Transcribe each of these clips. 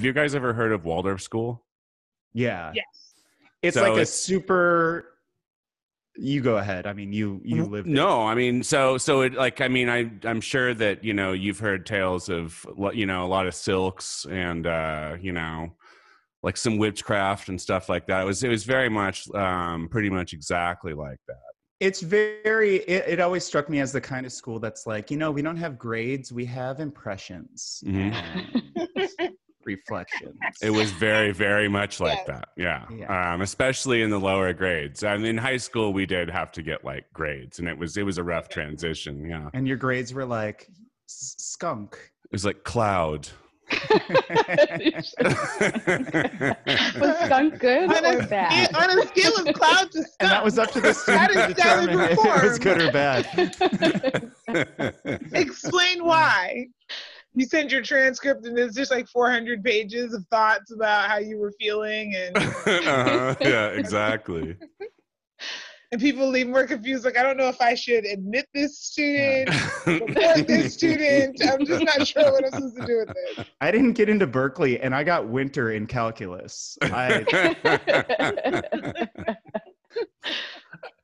you guys ever heard of Waldorf School? Yeah. Yes. It's So like a it's- super. You go ahead. I mean, you lived it. No, I mean, so it like, I mean, I'm sure that, you know, you've heard tales of, you know, a lot of silks and, you know, like some witchcraft and stuff like that. It was very much, pretty much exactly like that. It's very, it always struck me as the kind of school that's like, you know, we don't have grades, we have impressions and reflections. It was very, very much like that. Yeah. Especially in the lower grades. I mean, in high school, we did have to get like grades, and it was a rough transition. Yeah. And your grades were like skunk. It was like cloud. Was skunk good or bad? On a scale of cloud to skunk. And that was up to the student to determine if it was good or bad. Explain why. You send your transcript and it's just like 400 pages of thoughts about how you were feeling, and Yeah, exactly. and people leave more confused. Like, I don't know if I should admit this student, report this student. I'm just not sure what I'm supposed to do with this. I didn't get into Berkeley, and I got winter in calculus.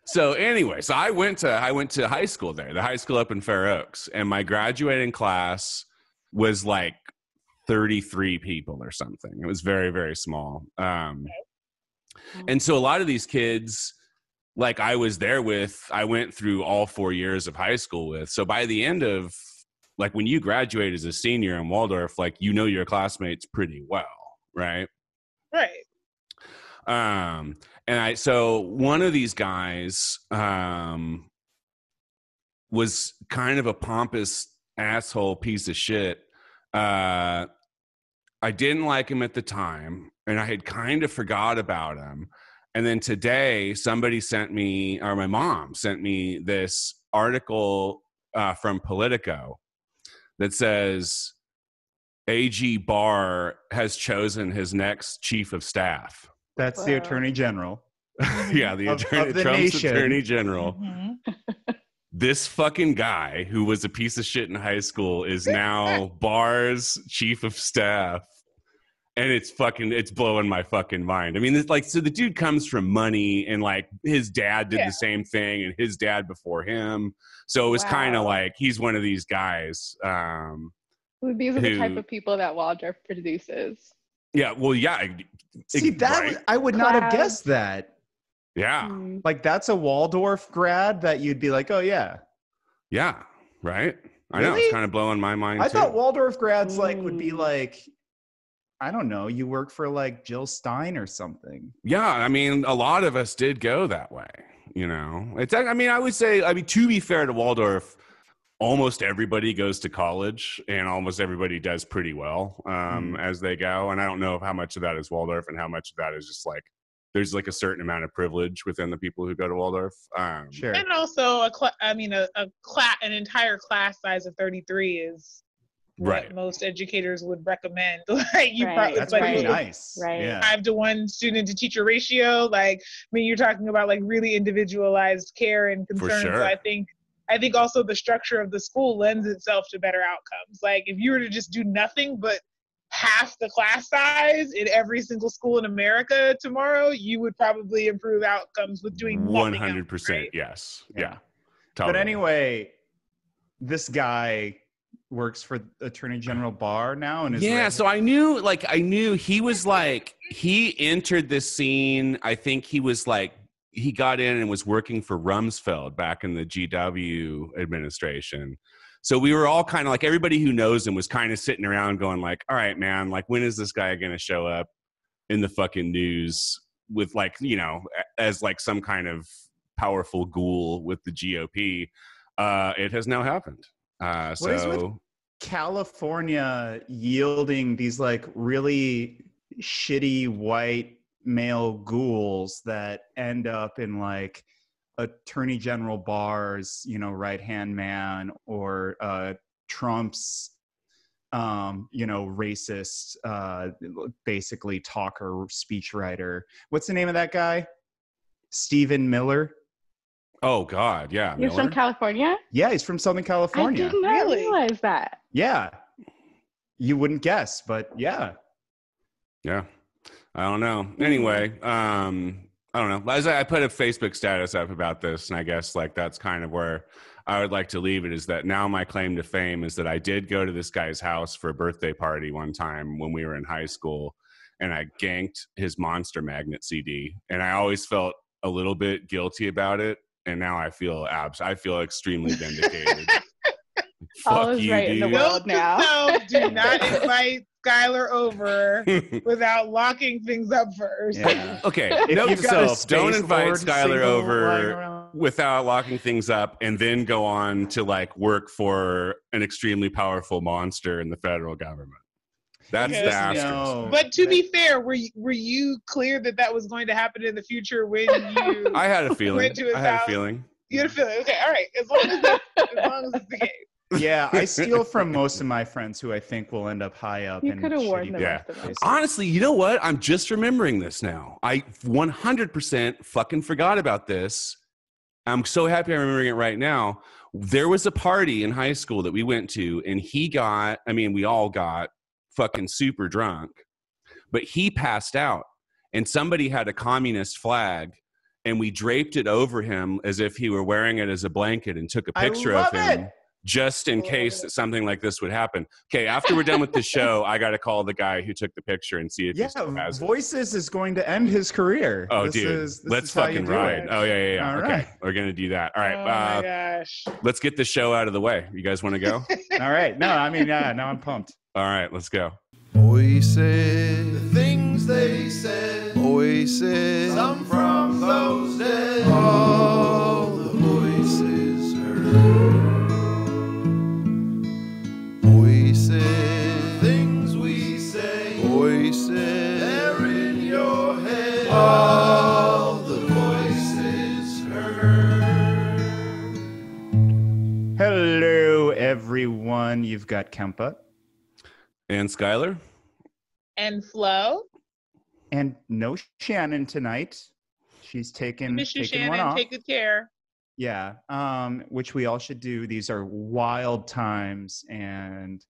So anyway, so I went to high school there, the high school up in Fair Oaks, and my graduating class was like 33 people or something. It was very, very small. And so a lot of these kids, like I was there with, I went through all 4 years of high school with. So by the end of, like when you graduate as a senior in Waldorf, like, you know your classmates pretty well, right? Right. So one of these guys was kind of a pompous asshole piece of shit. I didn't like him at the time, and I had kind of forgot about him. And then today, somebody sent me, or my mom sent me, this article from Politico that says AG Barr has chosen his next chief of staff. That's the Attorney General. Yeah, the of Trump's nation. Attorney General. Mm-hmm. This fucking guy who was a piece of shit in high school is now Barr's chief of staff. And it's blowing my fucking mind. I mean, it's like, so the dude comes from money, and like his dad did the same thing, and his dad before him. So it was kind of like, he's one of these guys. These are the type of people that Waldorf produces. Yeah, well, yeah. See, that I would not have guessed that. Yeah. Like, that's a Waldorf grad that you'd be like, oh, yeah. Yeah, right? I Really? know, it's kind of blowing my mind, I too. thought Waldorf grads, like, would be like, I don't know, you work for, like, Jill Stein or something. Yeah, I mean, a lot of us did go that way, you know? I would say, to be fair to Waldorf, almost everybody goes to college, and almost everybody does pretty well as they go. And I don't know how much of that is Waldorf and how much of that is just like, there's like a certain amount of privilege within the people who go to Waldorf. Sure. And also, an entire class size of 33 is what most educators would recommend. Like, you probably, that's pretty nice. Right. Yeah. 5-to-1 student to teacher ratio. Like, I mean, you're talking about like really individualized care and concern. For sure. So I think also the structure of the school lends itself to better outcomes. Like, if you were to just do nothing but half the class size in every single school in America tomorrow, you would probably improve outcomes with doing 100%. Right? Yes. Yeah. Yeah. Totally. But anyway, this guy works for Attorney General Barr now. And so I knew he was like, he entered this scene. I think he was like, he got in and was working for Rumsfeld back in the GW administration. So we were all kind of like, everybody who knows him was kind of sitting around going like, all right, man, like, when is this guy going to show up in the fucking news with, like, you know, as like some kind of powerful ghoul with the GOP? It has now happened. What is with California yielding these like really shitty white male ghouls that end up in like Attorney General Barr's, you know, right-hand man, or Trump's, you know, racist, basically talker, speechwriter. What's the name of that guy? Stephen Miller. Oh God, yeah. He's from California? Yeah, he's from Southern California. I did not realize that. Yeah. You wouldn't guess, but yeah. Yeah. I don't know. Anyway, I don't know. I put a Facebook status up about this, and I guess like that's kind of where I would like to leave it, is that now my claim to fame is that I did go to this guy's house for a birthday party one time when we were in high school, and I ganked his Monster Magnet CD, and I always felt a little bit guilty about it, and now I feel extremely vindicated. All is right in the world now. Do not invite Skylar over without locking things up first. Yeah. Okay. Note to self: don't invite Skylar over without locking things up, and then go on to like work for an extremely powerful monster in the federal government. That's the asterisk. No. But to be fair, were you clear that was going to happen in the future when you? I had a feeling. Went to his house? feeling. You had a feeling. Okay. All right. As long as it's the case. Yeah, I steal from most of my friends who I think will end up high up. You in could have warned shitty the rest of us. Honestly, you know what? I'm just remembering this now. I 100% fucking forgot about this. I'm so happy I'm remembering it right now. There was a party in high school that we went to, and we all got fucking super drunk, but he passed out, and somebody had a communist flag, and we draped it over him as if he were wearing it as a blanket and took a picture of him. Just in case that something like this would happen. Okay, after we're done with the show, I got to call the guy who took the picture and see if he still has it. Voices is going to end his career. Oh, dude, let's fucking ride. Oh, yeah. All okay, right. we're going to do that. All right. Oh, my gosh. Let's get the show out of the way. You guys want to go? All right. No, I mean, yeah, now I'm pumped. All right, let's go. Voices, the things they said. Voices, some from those dead. All the voices heard. Voices, things we say. Voices, they're in your head. All the voices heard. Hello, everyone. You've got Kempa. And Skylar? And Flo? And no Shannon tonight. She's taken Miss you, one Shannon. off. Take good care. Yeah, which we all should do. These are wild times, and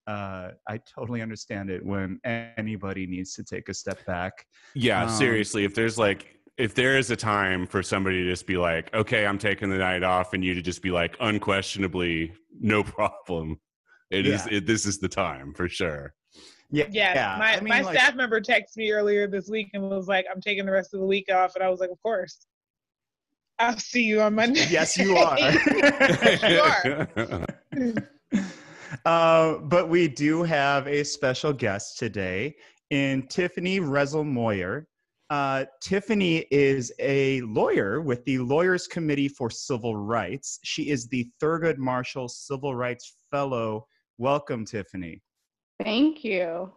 I totally understand it when anybody needs to take a step back. Yeah, seriously, if there is a time for somebody to just be like, okay, I'm taking the night off, and you to just be like, unquestionably, no problem. This is the time for sure. Yeah. My staff member texted me earlier this week and was like, I'm taking the rest of the week off. And I was like, of course. I'll see you on Monday. Yes, you are. Yes, you are. But we do have a special guest today in Tifanei Ressl-Moyer. Tiffany is a lawyer with the Lawyers Committee for Civil Rights. She is the Thurgood Marshall Civil Rights Fellow. Welcome, Tiffany. Thank you.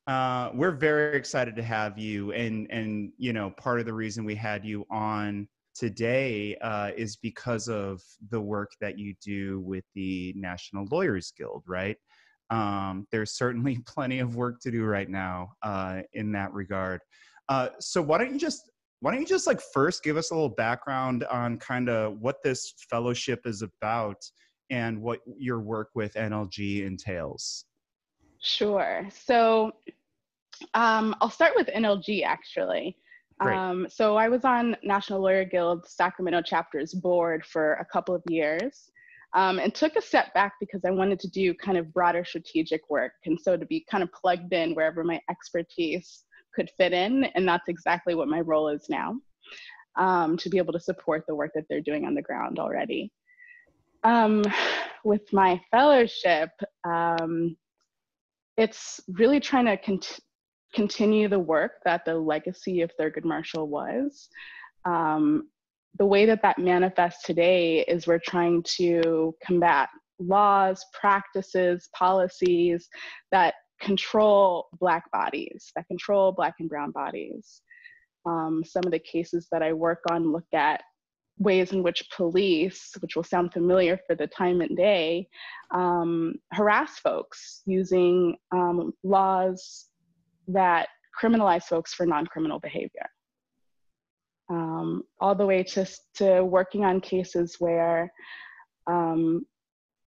We're very excited to have you. And you know, part of the reason we had you on today is because of the work that you do with the National Lawyers Guild, right? There's certainly plenty of work to do right now in that regard. So why don't you just like first give us a little background on kind of what this fellowship is about and what your work with NLG entails? Sure. So I'll start with NLG actually. So I was on National Lawyer Guild Sacramento chapter's board for a couple of years and took a step back because I wanted to do kind of broader strategic work. And so to be kind of plugged in wherever my expertise could fit in. And that's exactly what my role is now, to be able to support the work that they're doing on the ground already. With my fellowship, it's really trying to continue the work that the legacy of Thurgood Marshall was. The way that manifests today is we're trying to combat laws, practices, policies that control Black bodies, that control Black and brown bodies. Some of the cases that I work on look at ways in which police, which will sound familiar for the time and day, harass folks using laws that criminalize folks for non-criminal behavior. All the way to working on cases where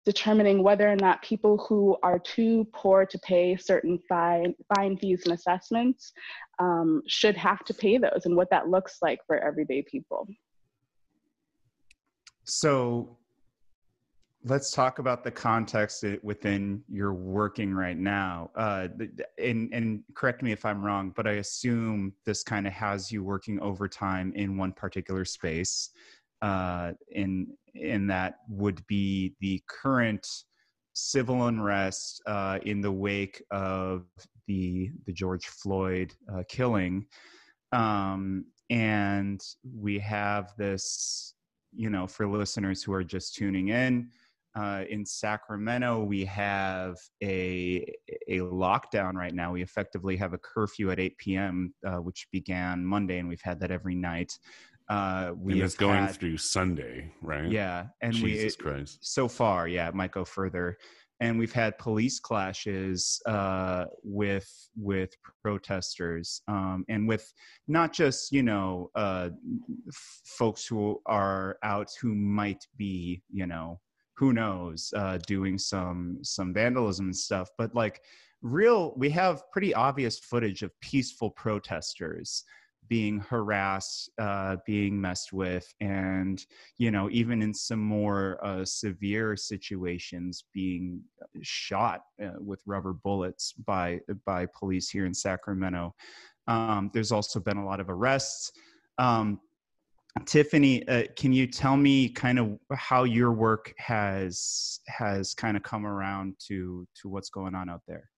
determining whether or not people who are too poor to pay certain fine fees and assessments should have to pay those, and what that looks like for everyday people. So let's talk about the context within you're working right now. And correct me if I'm wrong, but I assume this kind of has you working overtime in one particular space. In that would be the current civil unrest in the wake of the George Floyd killing. And we have this, you know, for listeners who are just tuning in Sacramento, we have a lockdown right now. We effectively have a curfew at 8 p.m., which began Monday, and we've had that every night. And it's going through Sunday, right? Yeah. And Jesus Christ. So far, yeah, it might go further. And we've had police clashes with protesters, and with not just, you know, folks who are out who might be, you know, who knows, doing some vandalism and stuff, but like we have pretty obvious footage of peaceful protesters being harassed, being messed with, and, you know, even in some more severe situations, being shot with rubber bullets by police here in Sacramento. There's also been a lot of arrests. Tifanei, can you tell me kind of how your work has kind of come around to what's going on out there?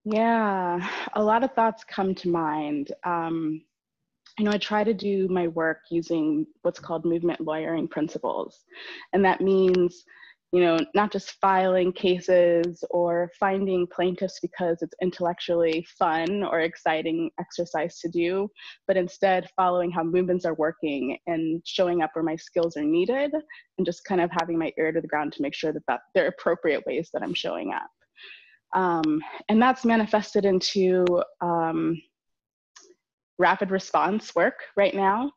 Yeah, a lot of thoughts come to mind. You know, I try to do my work using what's called movement lawyering principles. And that means, you know, not just filing cases or finding plaintiffs because it's intellectually fun or exciting exercise to do, but instead following how movements are working and showing up where my skills are needed, and just kind of having my ear to the ground to make sure that there are appropriate ways that I'm showing up. And that's manifested into rapid response work right now.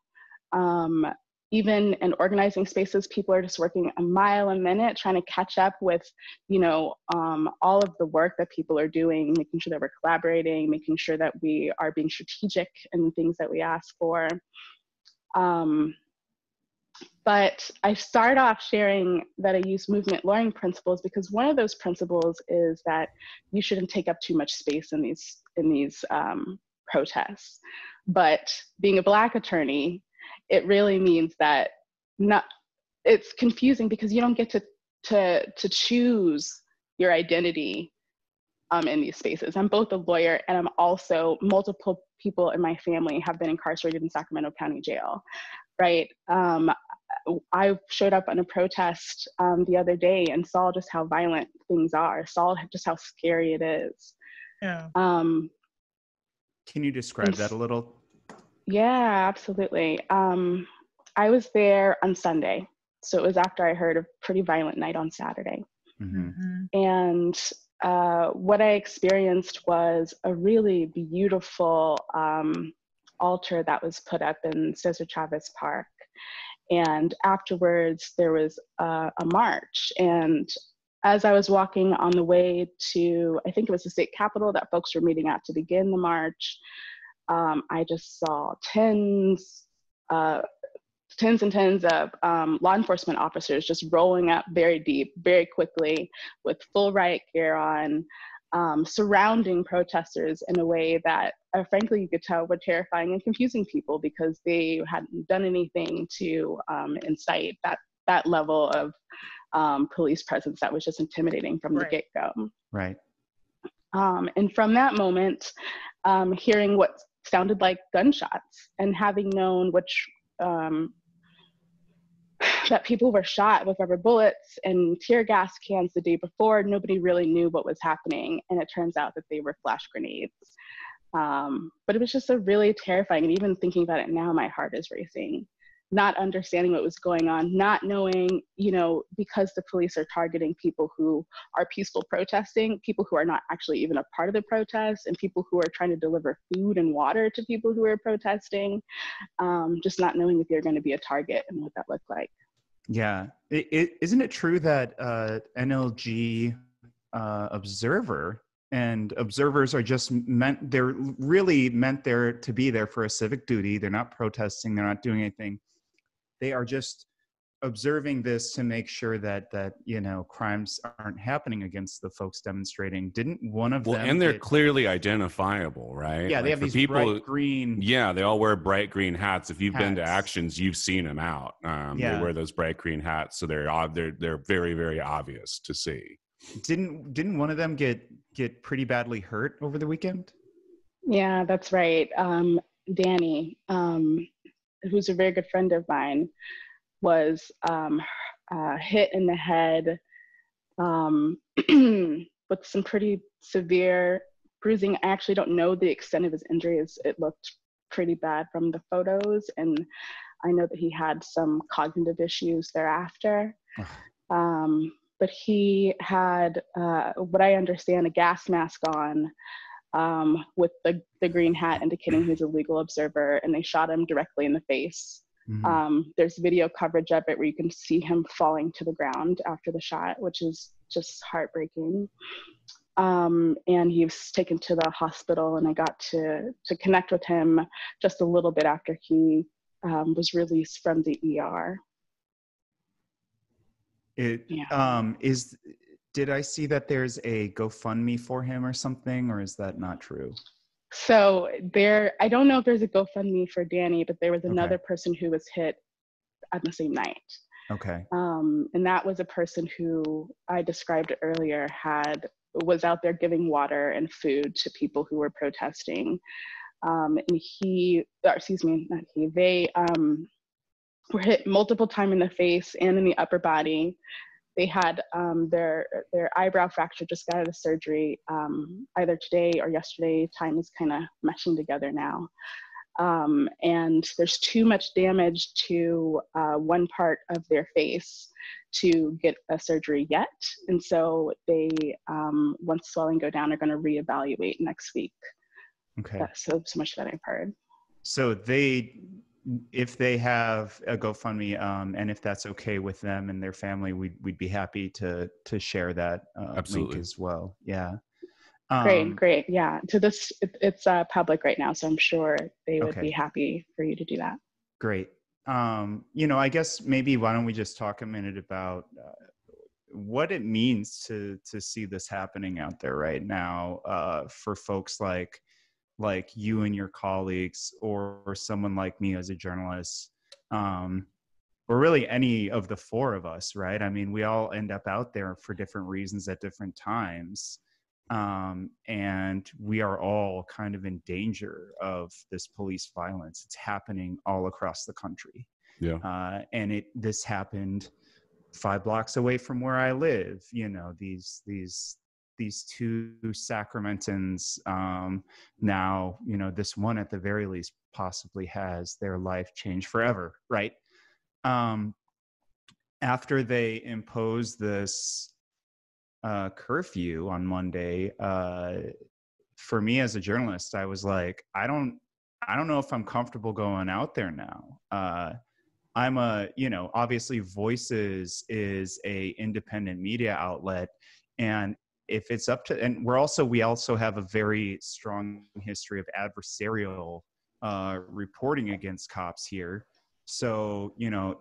Even in organizing spaces, people are just working a mile a minute, trying to catch up with, you know, all of the work that people are doing, making sure that we're collaborating, making sure that we are being strategic in the things that we ask for. But I start off sharing that I use movement lawyering principles because one of those principles is that you shouldn't take up too much space in these protests. But being a Black attorney, it really means that it's confusing because you don't get to choose your identity in these spaces. I'm both a lawyer and I'm also, multiple people in my family have been incarcerated in Sacramento County Jail, right? I showed up on a protest the other day and saw just how violent things are, saw just how scary it is. Yeah. Can you describe that a little? Yeah, absolutely. I was there on Sunday, so it was after I heard a pretty violent night on Saturday. Mm-hmm. And what I experienced was a really beautiful altar that was put up in Cesar Chavez Park. And afterwards, there was a march. And as I was walking on the way to, I think it was the state capitol that folks were meeting at to begin the march, I just saw tens and tens of law enforcement officers just rolling up very deep, very quickly, with full riot gear on, surrounding protesters in a way that, frankly, you could tell were terrifying and confusing people because they hadn't done anything to incite that level of police presence that was just intimidating from the get-go. Right. And from that moment, hearing what sounded like gunshots and having known that people were shot with rubber bullets and tear gas cans the day before, nobody really knew what was happening. And it turns out that they were flash grenades. But it was just a really terrifying, and even thinking about it now, my heart is racing. Not understanding what was going on, not knowing, you know, because the police are targeting people who are peaceful protesting, people who are not actually even a part of the protest, and people who are trying to deliver food and water to people who are protesting, just not knowing if you're going to be a target and what that looked like. Yeah. Isn't it true that NLG observer and observers are just they're really meant there to be there for a civic duty. They're not protesting. They're not doing anything. They are just observing this to make sure that crimes aren't happening against the folks demonstrating. Didn't one of them and they're clearly identifiable, right? Yeah, they have for these people, bright green. Yeah, they all wear bright green hats. If you've been to Hats. Actions, you've seen them out. They wear those bright green hats, so they're very, very obvious to see. Didn't one of them get pretty badly hurt over the weekend? Yeah, that's right. Danny, who's a very good friend of mine, was hit in the head with some pretty severe bruising. I actually don't know the extent of his injuries. It looked pretty bad from the photos, and I know that he had some cognitive issues thereafter. But he had, what I understand, a gas mask on with the green hat indicating he's a legal observer, and they shot him directly in the face. Mm-hmm. There's video coverage of it where you can see him falling to the ground after the shot, which is just heartbreaking. And he was taken to the hospital, and I got to connect with him just a little bit after he was released from the ER. Did I see that there's a GoFundMe for him or something, or is that not true? So I don't know if there's a GoFundMe for Danny, but there was another person who was hit on the same night. Okay. And that was a person who I described earlier was out there giving water and food to people who were protesting. And they were hit multiple times in the face and in the upper body. They had their eyebrow fracture, just got out of surgery either today or yesterday. Time is kind of meshing together now. And there's too much damage to one part of their face to get a surgery yet. And so they, once swelling go down, are going to reevaluate next week. Okay. That's so much that I've heard. So if they have a GoFundMe, and if that's okay with them and their family, we'd be happy to share that link as well. Yeah. Great. Yeah. To this, it's public right now, so I'm sure they would be happy for you to do that. Great. I guess maybe why don't we just talk a minute about what it means to see this happening out there right now for folks like you and your colleagues, or someone like me as a journalist, or really any of the four of us, right? I mean, we all end up out there for different reasons at different times. And we are all kind of in danger of this police violence. It's happening all across the country. Yeah. And this happened 5 blocks away from where I live. These two Sacramentans, now, this one at the very least possibly has their life changed forever, right? After they imposed this curfew on Monday, for me as a journalist, I was like, I don't know if I'm comfortable going out there now. I'm obviously Voices is a independent media outlet, and if it's up to, and we also have a very strong history of adversarial reporting against cops here. So,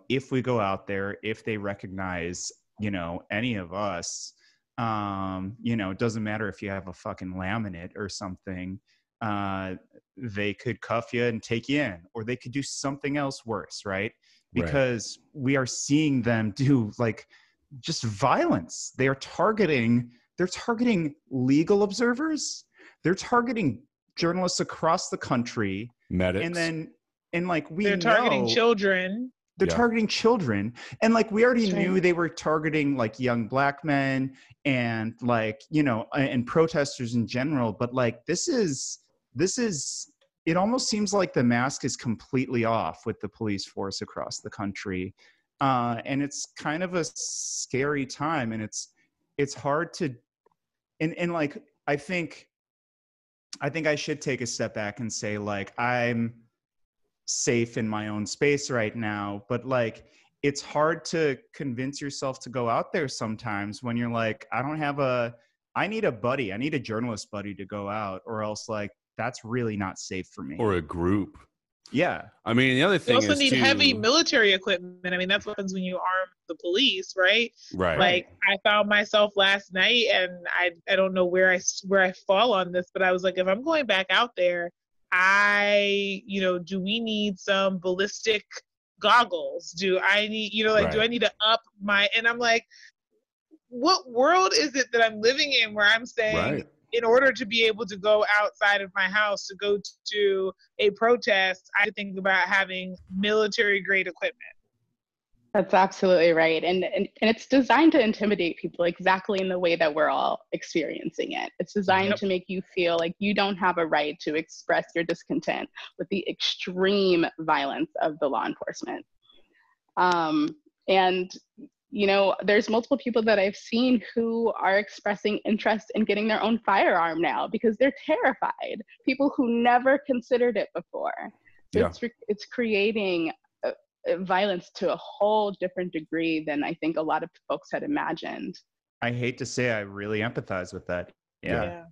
if we go out there, if they recognize, any of us, it doesn't matter if you have a fucking laminate or something, they could cuff you and take you in, or they could do something else worse, right? Because we are seeing them do just violence. They're targeting legal observers. They're targeting journalists across the country. Medics. They're targeting children. They're targeting children. And we already knew they were targeting young Black men and and protesters in general. But this is, it almost seems like the mask is completely off with the police force across the country. And it's kind of a scary time. And it's hard to, and I think I should take a step back and say I'm safe in my own space right now, but it's hard to convince yourself to go out there sometimes when you're like, I need a buddy. I need a journalist buddy to go out, or else like that's really not safe for me. Or a group. Yeah. I mean, the other thing You also is need too, heavy military equipment. I mean, that's what happens when you arm the police, right? right. Like I found myself last night, and I don't know where I fall on this, but I was like, if I'm going back out there, do we need some ballistic goggles? Do I need, Right. do I need to up my, and I'm like, what world is it that I'm living in where I'm saying, Right. in order to be able to go outside of my house to go to a protest, I think about having military grade equipment. That's absolutely right. And it's designed to intimidate people exactly in the way that we're all experiencing it. It's designed to make you feel like you don't have a right to express your discontent with the extreme violence of the law enforcement. And there's multiple people that I've seen who are expressing interest in getting their own firearm now because they're terrified. People who never considered it before. So it's creating violence to a whole different degree than I think a lot of folks had imagined. I hate to say I really empathize with that. Yeah.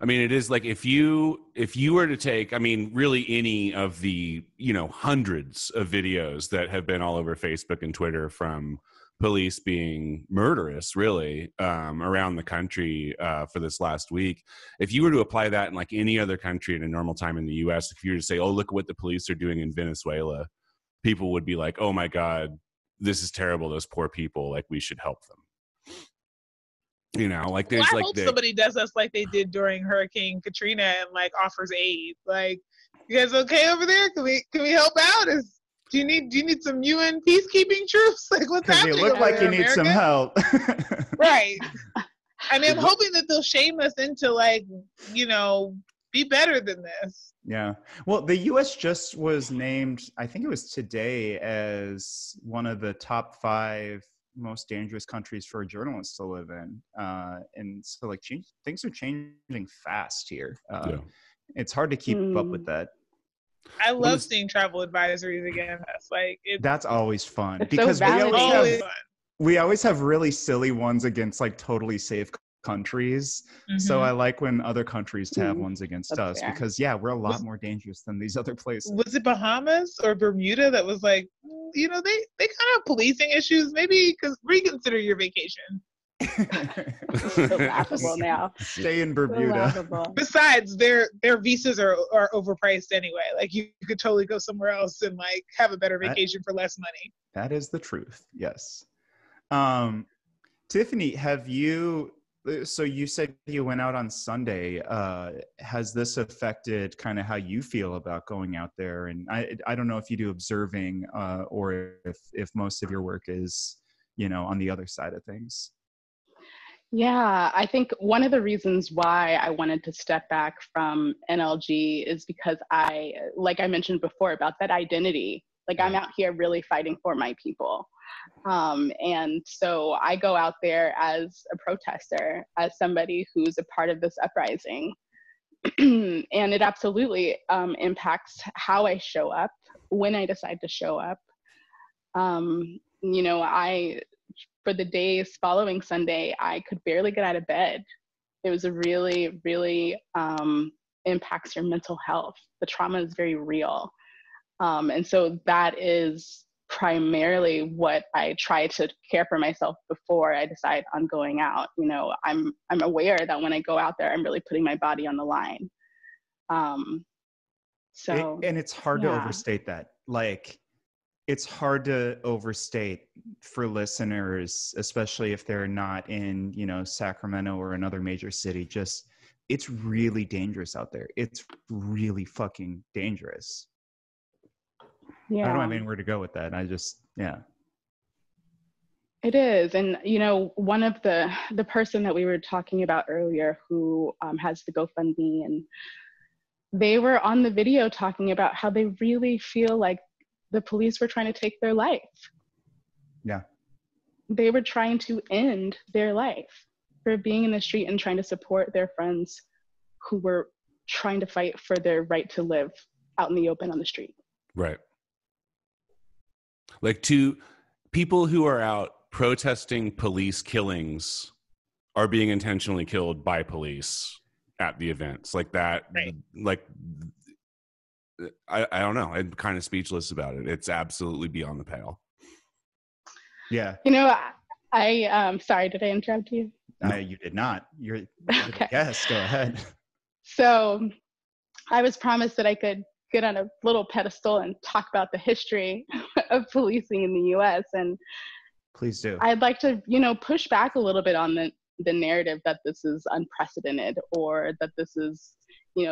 I mean, it is like if you were to take, I mean, really any of the, hundreds of videos that have been all over Facebook and Twitter from police being murderous, really, around the country for this last week. If you were to apply that in like any other country in a normal time in the US, if you were to say, oh, look at what the police are doing in Venezuela, people would be like, oh my God, this is terrible. Those poor people, like we should help them. Like there's I hope somebody does us like they did during Hurricane Katrina and like offers aid. Like, you guys okay over there? Can we help out? Do you need some UN peacekeeping troops? Like, what's happening? You look like you need some help. Right. I mean, I'm hoping that they'll shame us into like, be better than this. Yeah. Well, the U.S. just was named, I think it was today, as one of the top 5 most dangerous countries for journalists to live in. And so like things are changing fast here. It's hard to keep up with that. I love seeing travel advisories again. That's always fun because we always have really silly ones against like totally safe countries. So I like when other countries have ones against us because we're a lot more dangerous than these other places. Was it Bahamas or Bermuda that was like, they kind of have policing issues, maybe reconsider your vacation. So laughable now. Stay in Bermuda. So besides their visas are overpriced anyway. Like you could totally go somewhere else and like have a better vacation for less money. That is the truth. Yes. Tifanei, so you said you went out on Sunday. Has this affected kind of how you feel about going out there? And I don't know if you do observing or if most of your work is, on the other side of things. Yeah, I think one of the reasons why I wanted to step back from NLG is because like I mentioned before about that identity, like I'm out here really fighting for my people. And so I go out there as a protester, as somebody who's a part of this uprising. And it absolutely impacts how I show up, when I decide to show up. For the days following Sunday, I could barely get out of bed. It was a really, really impacts your mental health. The trauma is very real. And so that is primarily what I try to care for myself before I decide on going out. I'm aware that when I go out there, I'm really putting my body on the line. And it's hard to overstate that. Like, it's hard to overstate for listeners, especially if they're not in, Sacramento or another major city. It's really dangerous out there. It's really fucking dangerous. Yeah. I don't have anywhere to go with that. It is. And, one of the person that we were talking about earlier who has the GoFundMe, and they were on the video talking about how they really feel like the police were trying to take their life. Yeah. They were trying to end their life for being in the street and trying to support their friends who were trying to fight for their right to live out in the open on the street. Right. Like people who are out protesting police killings are being intentionally killed by police at the events like that. Right. Like, I don't know. I'm kind of speechless about it. It's absolutely beyond the pale. Yeah. You know, I sorry, did I interrupt you? You did not. You're Okay. Yes, go ahead. So I was promised that I could get on a little pedestal and talk about the history of policing in the US. And Please do. I'd like to, push back a little bit on the narrative that this is unprecedented or that this is,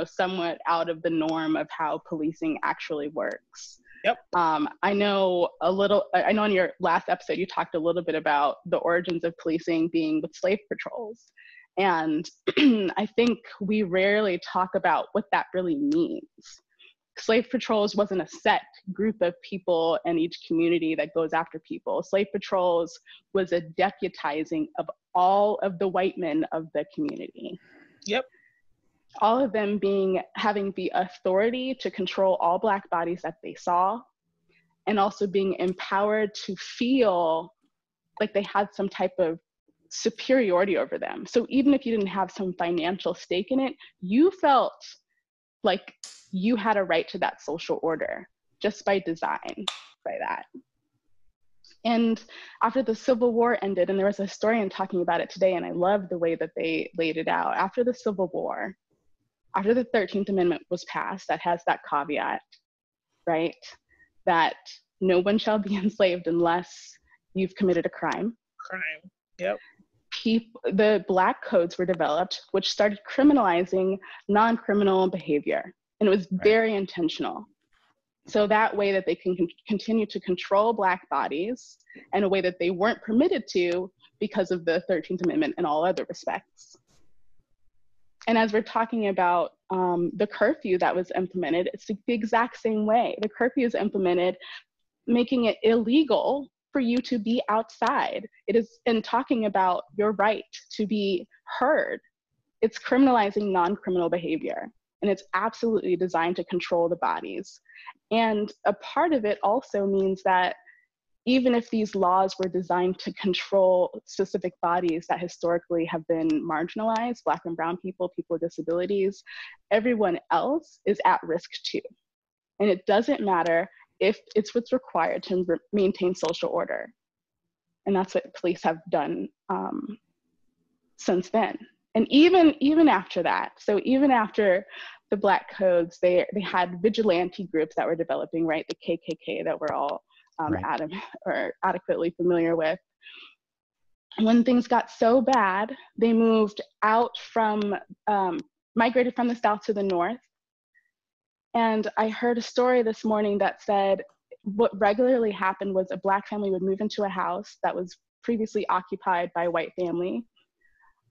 somewhat out of the norm of how policing actually works. Yep. I know in your last episode, you talked a little bit about the origins of policing being with slave patrols. And I think we rarely talk about what that really means. Slave patrols wasn't a set group of people in each community that goes after people. Slave patrols was a deputizing of all of the white men of the community. Yep. All of them having the authority to control all Black bodies that they saw, and also being empowered to feel like they had some type of superiority over them. So even if you didn't have some financial stake in it, you felt like you had a right to that social order just by design, by that. And after the Civil War ended, and there was a historian talking about it today, and I love the way that they laid it out. After the Civil War, after the 13th Amendment was passed, that has that caveat, right? That no one shall be enslaved unless you've committed a crime. Yep. The Black codes were developed, which started criminalizing non-criminal behavior. And it was very intentional. So that way that they can continue to control Black bodies in a way that they weren't permitted to because of the 13th Amendment in all other respects. And as we're talking about the curfew that was implemented, it's the exact same way. The curfew is implemented, making it illegal for you to be outside. It is in talking about your right to be heard. It's criminalizing non-criminal behavior. And it's absolutely designed to control the bodies. And a part of it also means that even if these laws were designed to control specific bodies that historically have been marginalized, Black and brown people, people with disabilities, everyone else is at risk too. And it doesn't matter if it's what's required to maintain social order. And that's what police have done since then. And even after that, so even after the Black codes, they had vigilante groups that were developing, right? The KKK that we're all adequately familiar with. When things got so bad, they moved out migrated from the South to the North. And I heard a story this morning that said what regularly happened was a Black family would move into a house that was previously occupied by a white family.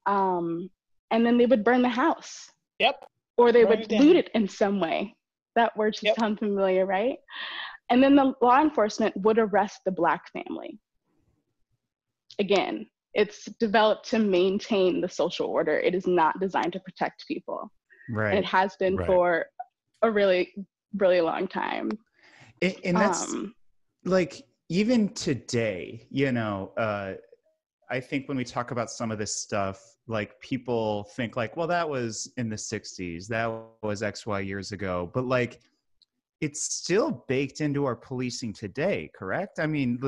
And then they would burn the house. Yep. Or they would loot it in some way. That word should sound familiar, right? And then the law enforcement would arrest the Black family. Again, it's developed to maintain the social order. It is not designed to protect people. Right. And it has been for a really, really long time. And that's like, even today, I think when we talk about some of this stuff, like people think like, well, that was in the 60s, that was XY years ago, but like, it's still baked into our policing today, correct? I mean,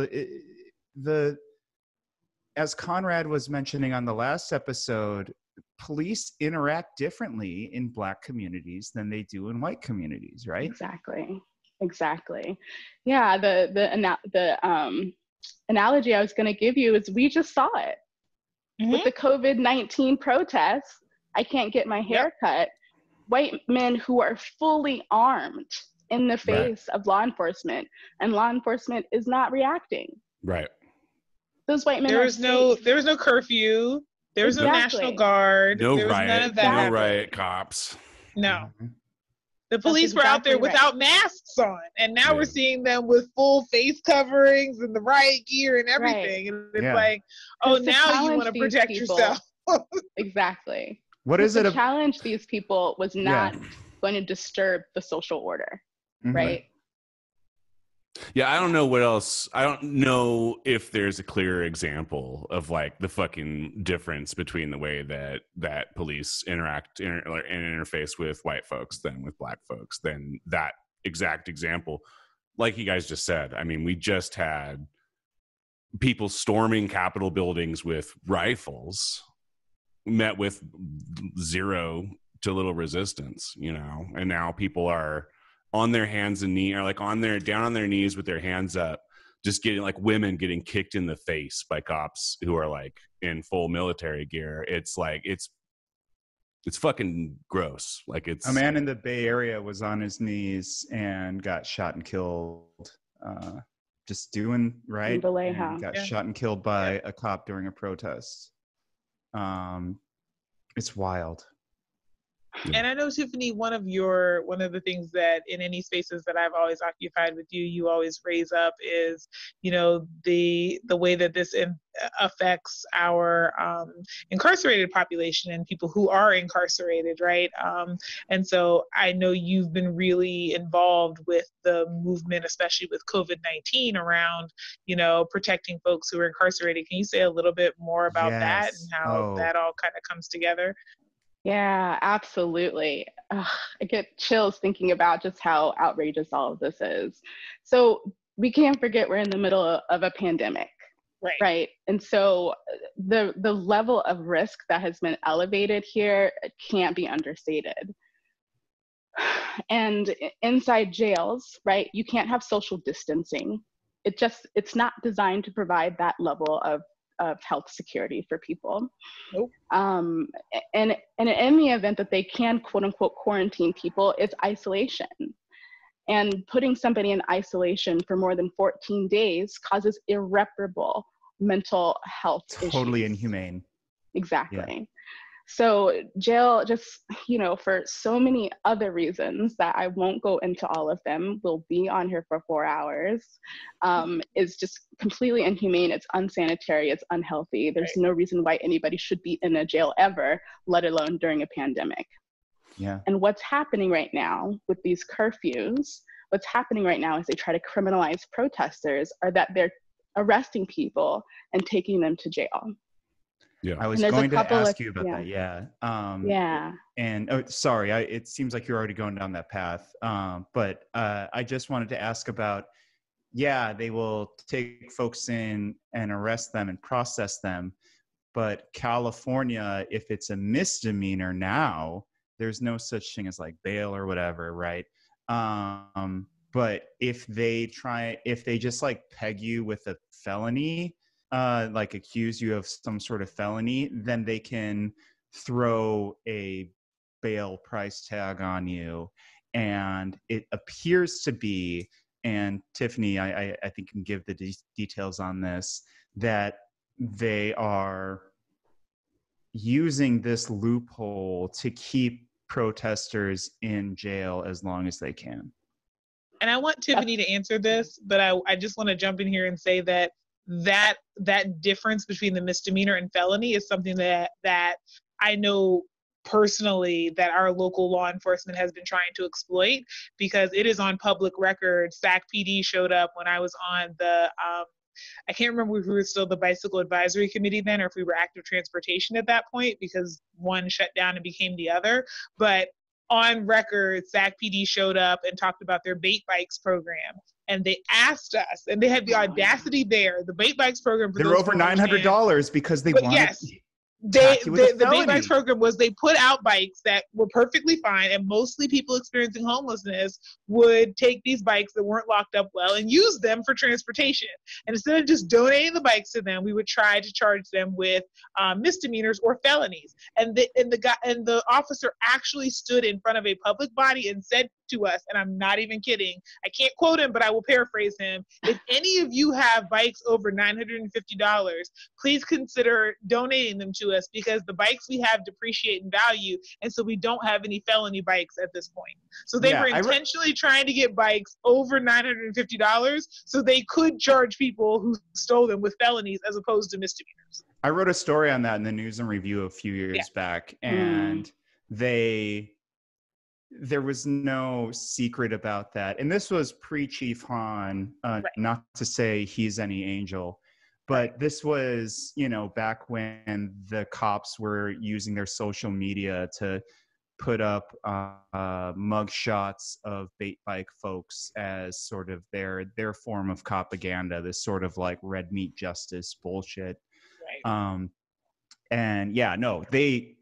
as Conrad was mentioning on the last episode, police interact differently in Black communities than they do in white communities, right? Exactly. Yeah, the analogy I was going to give you is we just saw it. Mm-hmm. With the COVID-19 protests, I can't get my hair cut. White men who are fully armed in the face of law enforcement, and law enforcement is not reacting. Right. Those white men there was no curfew. There was no National Guard. No there was riot. None of that. No riot cops. No. The police were out there without masks on, and now we're seeing them with full face coverings and the riot gear and everything. And it's like, oh, now you want to protect yourself. Exactly. What is it? To challenge these people was not going to disturb the social order, right? Yeah, I don't know what else. I don't know if there's a clearer example of like the fucking difference between the way that police interact and interface with white folks than with black folks than that exact example. Like you guys just said, I mean, we just had people storming Capitol buildings with rifles met with zero to little resistance, you know, and now people are on their hands and knees, or like down on their knees with their hands up, just getting like women getting kicked in the face by cops who are like in full military gear. It's like, it's fucking gross. Like it's a man in the Bay Area was on his knees and got shot and killed, just doing right. And got shot and killed by a cop during a protest. It's wild. And I know, Tiffany, one of the things that in any spaces that I've always occupied with you, you always raise up is, you know, the way that this affects our incarcerated population and people who are incarcerated, right? And so I know you've been really involved with the movement, especially with COVID-19 around, you know, protecting folks who are incarcerated. Can you say a little bit more about that and how that all kind of comes together? Yeah, absolutely. Ugh, I get chills thinking about just how outrageous all of this is. So we can't forget we're in the middle of a pandemic, right? And so the level of risk that has been elevated here can't be understated. And inside jails, right, you can't have social distancing. It's not designed to provide that level of health security for people. Nope. And in the event that they can quote unquote quarantine people, it's isolation. And putting somebody in isolation for more than 14 days causes irreparable mental health issues. Totally inhumane. Exactly. Yeah. So jail, just, you know, for so many other reasons that I won't go into all of them, will be on here for 4 hours, is just completely inhumane. It's unsanitary. It's unhealthy. There's no reason why anybody should be in a jail ever, let alone during a pandemic. Yeah. And what's happening right now with these curfews, what's happening right now is they try to criminalize protesters, or that they're arresting people and taking them to jail. Yeah, I was going to ask you about that. Yeah. And sorry, it seems like you're already going down that path. But I just wanted to ask about, they will take folks in and arrest them and process them. But California, if it's a misdemeanor now, there's no such thing as like bail or whatever, right? But if they just like peg you with a felony, like accuse you of some sort of felony, then they can throw a bail price tag on you. And it appears to be, and Tiffany, I think can give the details on this, that they are using this loophole to keep protesters in jail as long as they can. And I want Tiffany to answer this, but I just want to jump in here and say that difference between the misdemeanor and felony is something that I know personally that our local law enforcement has been trying to exploit, because it is on public record. Sac PD showed up when I was on the I can't remember if we were still the bicycle advisory committee then, or if we were active transportation at that point, because one shut down and became the other. But on record, Sac PD showed up and talked about their bait bikes program. And they asked us, and they had the audacity there, the bait bikes program. They're over $900 because they wanted. Yes. The bait bikes program was they put out bikes that were perfectly fine, and mostly people experiencing homelessness would take these bikes that weren't locked up well and use them for transportation. And instead of just donating the bikes to them, we would try to charge them with misdemeanors or felonies. And the officer actually stood in front of a public body and said to us, and I'm not even kidding, I can't quote him, but I will paraphrase him, if any of you have bikes over $950, please consider donating them to us, because the bikes we have depreciate in value, and so we don't have any felony bikes at this point. So they were intentionally trying to get bikes over $950 so they could charge people who stole them with felonies as opposed to misdemeanors. I wrote a story on that in the News and Review a few years back, and they there was no secret about that. And this was pre-Chief Hahn, not to say he's any angel, but this was, you know, back when the cops were using their social media to put up mug shots of bait bike folks as sort of their form of propaganda, this sort of like red meat justice bullshit. Right. And yeah, no, they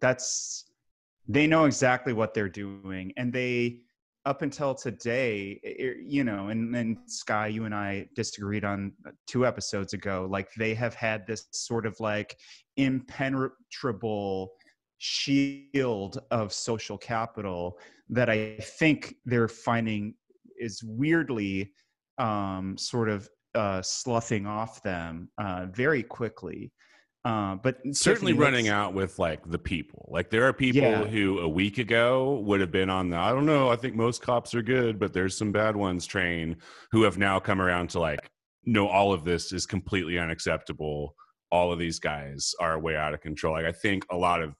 know exactly what they're doing. And they, up until today, you know, and Sky, you and I disagreed on 2 episodes ago, like they have had this sort of like impenetrable shield of social capital that I think they're finding is weirdly sort of sloughing off them very quickly. But certainly Tiffany, running out with like the people. Like there are people who a week ago would have been on the, I don't know, I think most cops are good, but there's some bad ones train, who have now come around to like, no, all of this is completely unacceptable. All of these guys are way out of control. Like I think a lot of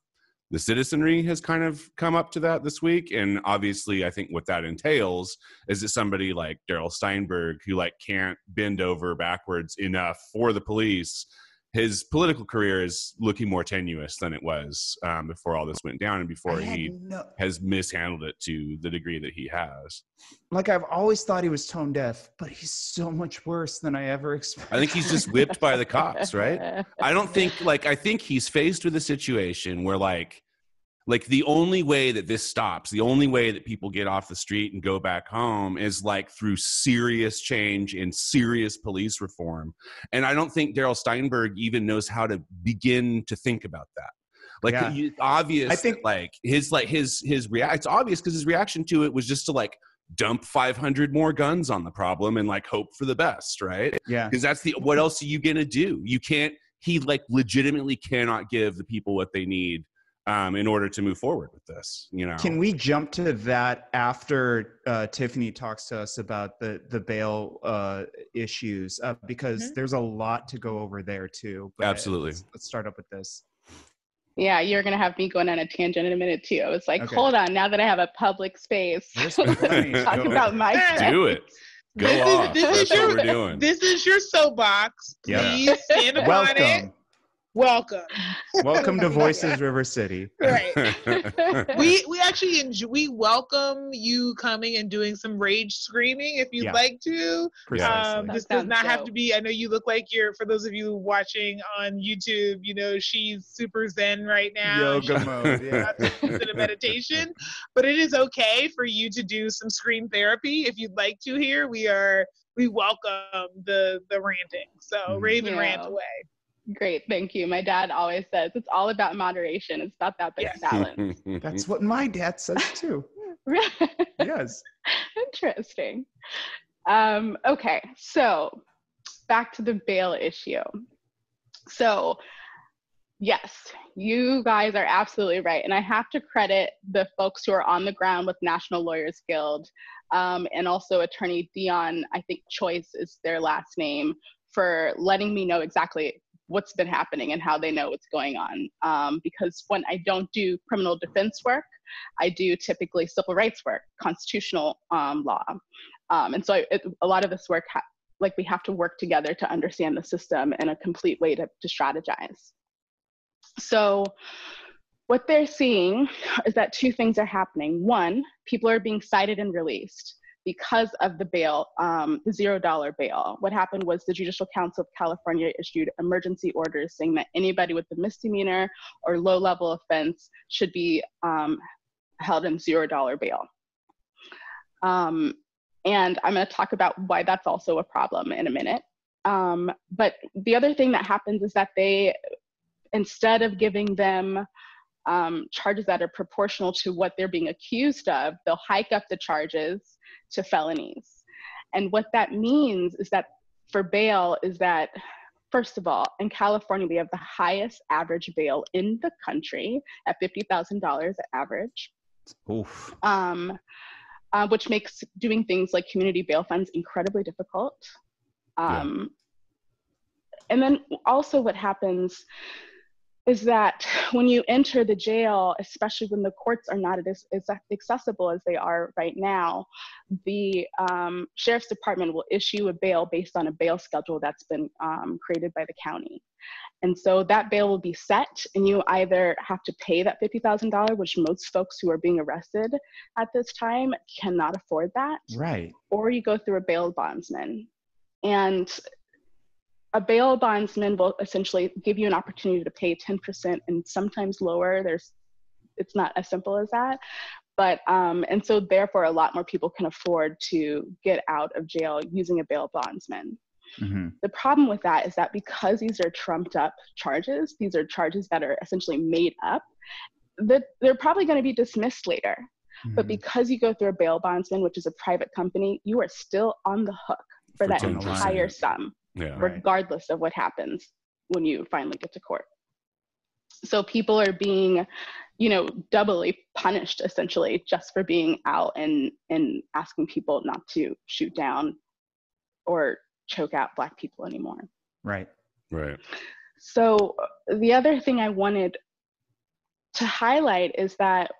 the citizenry has kind of come up to that this week. And obviously I think what that entails is that somebody like Darrell Steinberg, who like can't bend over backwards enough for the police, his political career is looking more tenuous than it was before all this went down and before he has mishandled it to the degree that he has. Like I've always thought he was tone deaf, but he's so much worse than I ever expected. I think he's just whipped by the cops, right? I think he's faced with a situation where like the only way that this stops, the only way that people get off the street and go back home is like through serious change and serious police reform. And I don't think Darrell Steinberg even knows how to begin to think about that. Like it's obvious. I think his it's obvious because his reaction to it was just to like dump 500 more guns on the problem and like hope for the best, right? Yeah. Because that's what else are you gonna do? He like legitimately cannot give the people what they need in order to move forward with this, you know. Can we jump to that after Tiffany talks to us about the bail issues? Because there's a lot to go over there too. But absolutely. Let's start up with this. Yeah, you're going to have me going on a tangent in a minute too. It's like, hold on, now that I have a public space, talk about my Do it. Go off. That's what we're doing. This is your soapbox. Please stand upon it. Welcome to Voices River City. Right. we actually we welcome you coming and doing some rage screaming if you'd like to. This does not have to be, I know you look like for those of you watching on YouTube, you know, she's super zen right now. Yoga mode, in a meditation. But it is okay for you to do some scream therapy if you'd like to here. We welcome the ranting. So Raven rant away. Great, thank you. My dad always says it's all about moderation. It's about that balance. That's what my dad says too. Yes. Interesting. Okay, so back to the bail issue. So yes, you guys are absolutely right. And I have to credit the folks who are on the ground with National Lawyers Guild and also Attorney Dion, I think Choice is their last name, for letting me know exactly what's been happening and how they know what's going on. Because when I don't do criminal defense work, I do typically civil rights work, constitutional law. And so a lot of this work, we have to work together to understand the system in a complete way to strategize. So what they're seeing is that 2 things are happening. 1, people are being cited and released because of the bail, the $0 bail. What happened was the Judicial Council of California issued emergency orders saying that anybody with a misdemeanor or low-level offense should be held in $0 bail. And I'm going to talk about why that's also a problem in a minute. But the other thing that happens is that they, instead of giving them charges that are proportional to what they're being accused of, they'll hike up the charges to felonies. And what that means is that for bail is that, first of all, in California, we have the highest average bail in the country at $50,000 average. Oof. Which makes doing things like community bail funds incredibly difficult. And then also what happens is that when you enter the jail, especially when the courts are not as accessible as they are right now, the sheriff's department will issue a bail based on a bail schedule that's been created by the county. And so that bail will be set, and you either have to pay that $50,000, which most folks who are being arrested at this time cannot afford that. Right. Or you go through a bail bondsman. And a bail bondsman will essentially give you an opportunity to pay 10% and sometimes lower. It's not as simple as that. But, and so therefore a lot more people can afford to get out of jail using a bail bondsman. Mm-hmm. The problem with that is that because these are trumped up charges, these are charges that are essentially made up, that they're probably going to be dismissed later. Mm-hmm. But because you go through a bail bondsman, which is a private company, you are still on the hook for that 10%. entire sum, regardless of what happens when you finally get to court. So people are being, doubly punished essentially just for being out and asking people not to shoot down or choke out Black people anymore. Right. Right. So the other thing I wanted to highlight is that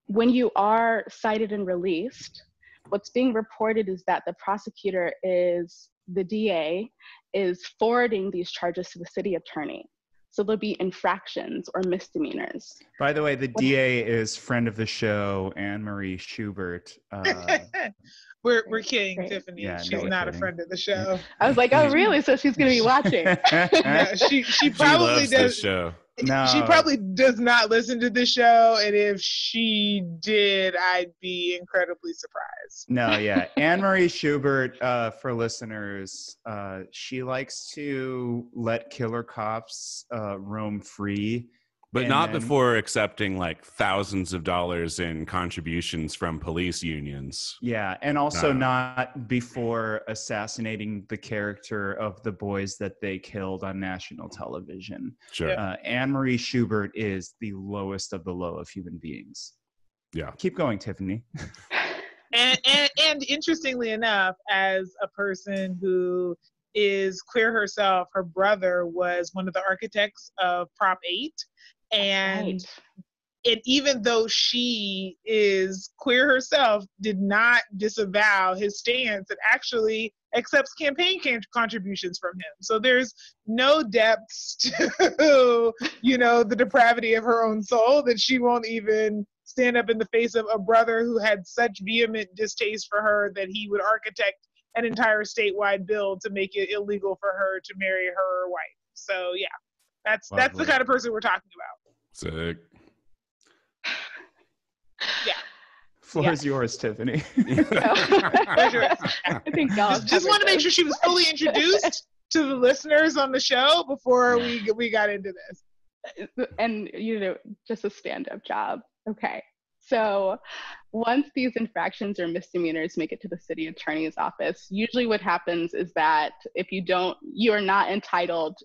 when you are cited and released, what's being reported is that the prosecutor the DA is forwarding these charges to the city attorney. So there'll be infractions or misdemeanors. By the way, the DA is friend of the show, Anne-Marie Schubert. We're kidding, Great. Tiffany. Yeah, She's no, not kidding. a friend of the show. I was like, oh, really? So she's going to be watching. Yeah, she probably loves does. this show. No. She probably does not listen to the show, and if she did, I'd be incredibly surprised. No, yeah. Anne-Marie Schubert, for listeners, she likes to let killer cops roam free. But not before accepting like thousands of dollars in contributions from police unions. Yeah, and also not before assassinating the character of the boys that they killed on national television. Sure. Anne-Marie Schubert is the lowest of the low of human beings. Yeah. Keep going, Tiffany. And interestingly enough, as a person who is queer herself, her brother was one of the architects of Prop 8. And even though she is queer herself, did not disavow his stance and actually accepts campaign contributions from him. So there's no depths to, the depravity of her own soul that she won't even stand up in the face of a brother who had such vehement distaste for her that he would architect an entire statewide bill to make it illegal for her to marry her wife. So yeah, that's the kind of person we're talking about. Sick. Yeah. Floor is yours, Tiffany. I think just want to make sure she was fully introduced to the listeners on the show before we got into this. And just a stand-up job. Okay. So once these infractions or misdemeanors make it to the city attorney's office, usually what happens is that if you are not entitled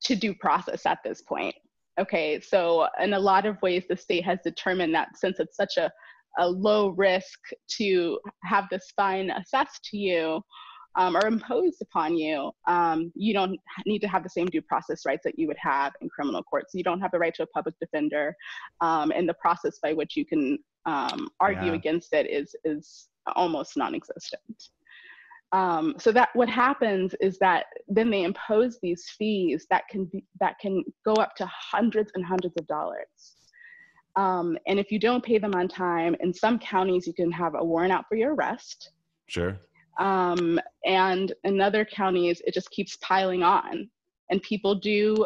to due process at this point. Okay, so in a lot of ways, the state has determined that since it's such a low risk to have this fine assessed to you or imposed upon you, you don't need to have the same due process rights that you would have in criminal court. So you don't have the right to a public defender, and the process by which you can argue against it is almost non-existent. So that what happens is that then they impose these fees that can go up to hundreds and hundreds of dollars. And if you don't pay them on time, in some counties you can have a warrant out for your arrest. Sure. And in other counties it just keeps piling on, and people do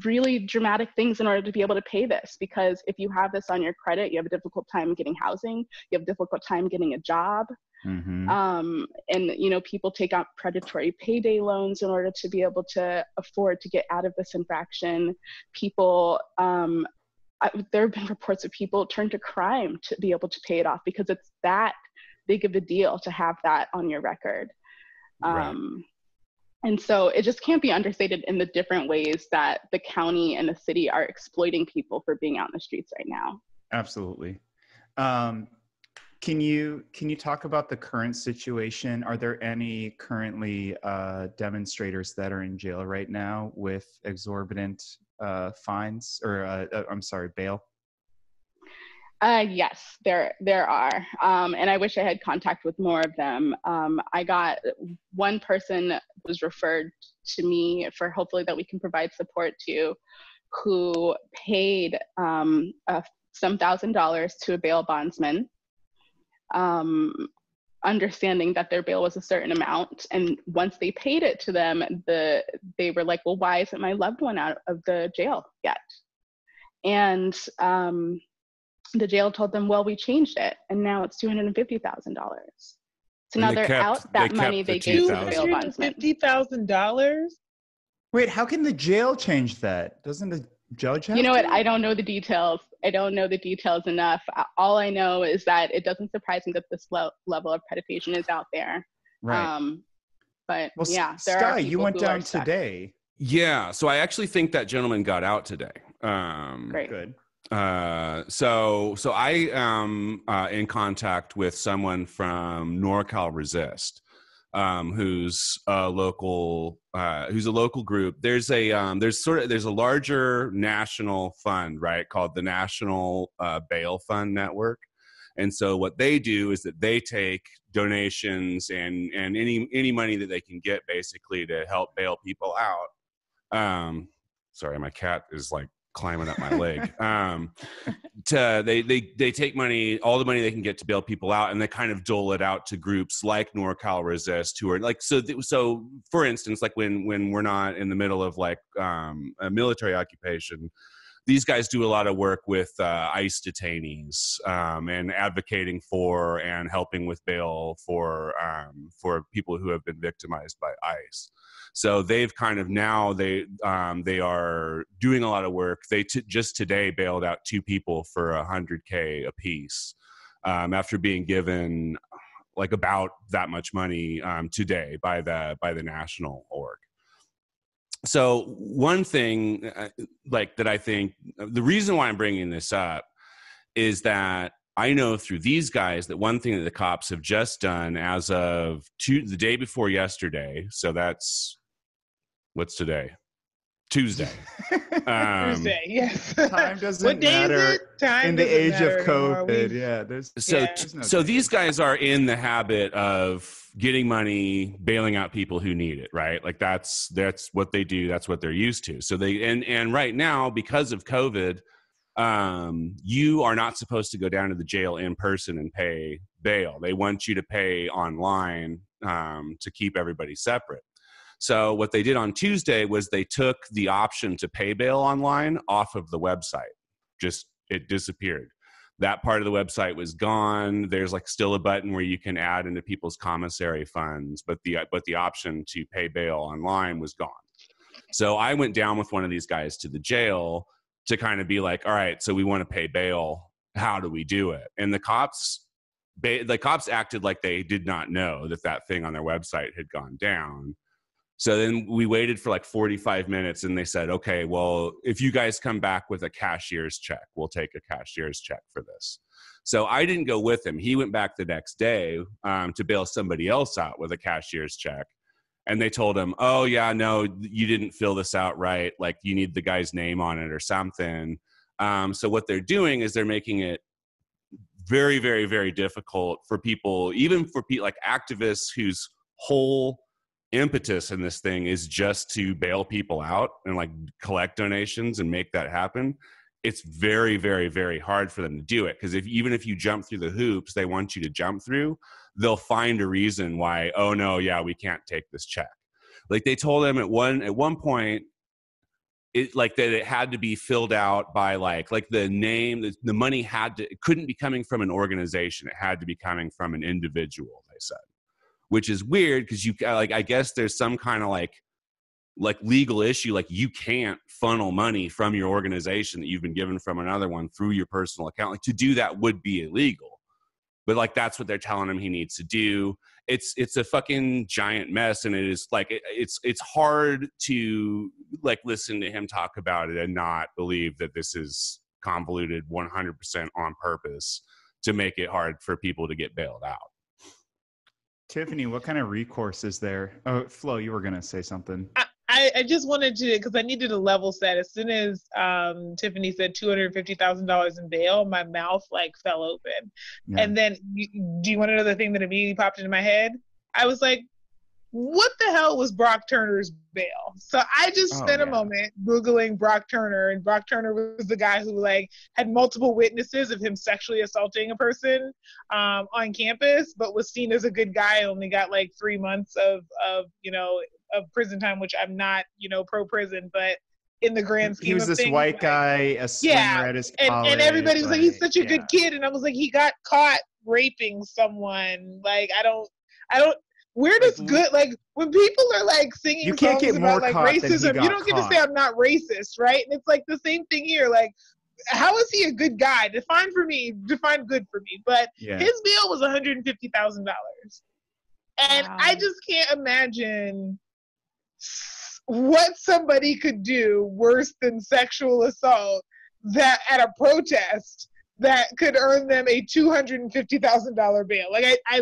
really dramatic things in order to be able to pay this, because if you have this on your credit, you have a difficult time getting housing, you have a difficult time getting a job. Mm-hmm. And people take out predatory payday loans in order to be able to afford to get out of this infraction. People, there have been reports of people turn to crime to be able to pay it off because it's that big of a deal to have that on your record. Right. And so it just can't be understated in the different ways that the county and the city are exploiting people for being out in the streets right now. Absolutely. Can you talk about the current situation? Are there any currently demonstrators that are in jail right now with exorbitant fines or I'm sorry, bail? Yes, there are, and I wish I had contact with more of them. I got one person was referred to me for hopefully that we can provide support to, who paid some $1,000s to a bail bondsman, understanding that their bail was a certain amount. And once they paid it to them, they were like, well, why isn't my loved one out of the jail yet? And the jail told them, well, we changed it, and now it's $250,000. So now they're out that money they gave to the bail bondsman. $250,000? Wait, how can the jail change that? Doesn't the judge have You know to? what? I don't know the details. I don't know the details enough. All I know is that it doesn't surprise me that this level of predation is out there. Right. But well, yeah, there Sky, are you went down today. Yeah, so I actually think that gentleman got out today. Great. Good. So I am in contact with someone from NorCal Resist, who's a local group. There's a larger national fund, right, called the National Bail Fund Network. And so what they do is that they take donations and any money that they can get basically to help bail people out. Sorry, my cat is like climbing up my leg. They take money, all the money they can get to bail people out, and they kind of dole it out to groups like NorCal Resist, who are like, so for instance, like when we're not in the middle of like a military occupation, these guys do a lot of work with ICE detainees and advocating for and helping with bail for people who have been victimized by ICE. So they've kind of now they are doing a lot of work. They just today bailed out 2 people for $100K a piece after being given like about that much money today by the national org. So one thing like that I think the reason why I'm bringing this up is that I know through these guys that one thing that the cops have just done as of the day before yesterday. So that's what's today? Tuesday. Tuesday, yes. Time doesn't matter in the age of COVID. Yeah. So these guys are in the habit of getting money, bailing out people who need it, right? Like that's what they do. That's what they're used to. So they and right now, because of COVID, you are not supposed to go down to the jail in person and pay bail. They want you to pay online to keep everybody separate. So what they did on Tuesday was they took the option to pay bail online off of the website. Just it disappeared. That part of the website was gone. There's like still a button where you can add into people's commissary funds, but the option to pay bail online was gone. So I went down with one of these guys to the jail to kind of be like, all right, so we want to pay bail. How do we do it? And the cops acted like they did not know that thing on their website had gone down. So then we waited for like 45 minutes and they said, okay, well, if you guys come back with a cashier's check, we'll take a cashier's check for this. So I didn't go with him. He went back the next day to bail somebody else out with a cashier's check. And they told him, oh, yeah, no, you didn't fill this out right. Like you need the guy's name on it or something. So what they're doing is they're making it very, very, very difficult for people, even for people like activists whose whole impetus in this thing is just to bail people out and like collect donations and make that happen. It's very, very, very hard for them to do it because even if you jump through the hoops they want you to jump through, they'll find a reason why, oh no, yeah, we can't take this check. Like they told them at one point it like that it had to be filled out by like the name, the money it couldn't be coming from an organization. It had to be coming from an individual, they said. Which is weird because you like I guess there's some kind of like legal issue, like you can't funnel money from your organization that you've been given from another one through your personal account. Like to do that would be illegal, but like that's what they're telling him he needs to do. It's a fucking giant mess, and it is like it's hard to like listen to him talk about it and not believe that this is convoluted 100% on purpose to make it hard for people to get bailed out. Tiffany, what kind of recourse is there? Oh, Flo, you were going to say something. I just wanted to, because I needed a level set. As soon as Tiffany said $250,000 in bail, my mouth like fell open. Yeah. And then, do you want to know the thing that immediately popped into my head? I was like, what the hell was Brock Turner's bail? So I just spent a moment Googling Brock Turner, and Brock Turner was the guy who like had multiple witnesses of him sexually assaulting a person on campus, but was seen as a good guy. Only got like 3 months of prison time, which I'm not, pro prison, but in the grand scheme he was of this things, white guy, a swinger at his college. And everybody was like, he's such a good kid. And I was like, he got caught raping someone. Like, I don't, where does good, like, when people are like singing you can't songs get more about like racism, you don't get to say I'm not racist, right? And it's like the same thing here. Like, how is he a good guy? Define good for me. But his bail was $150,000. And wow. I just can't imagine what somebody could do worse than sexual assault that at a protest that could earn them a $250,000 bail. Like I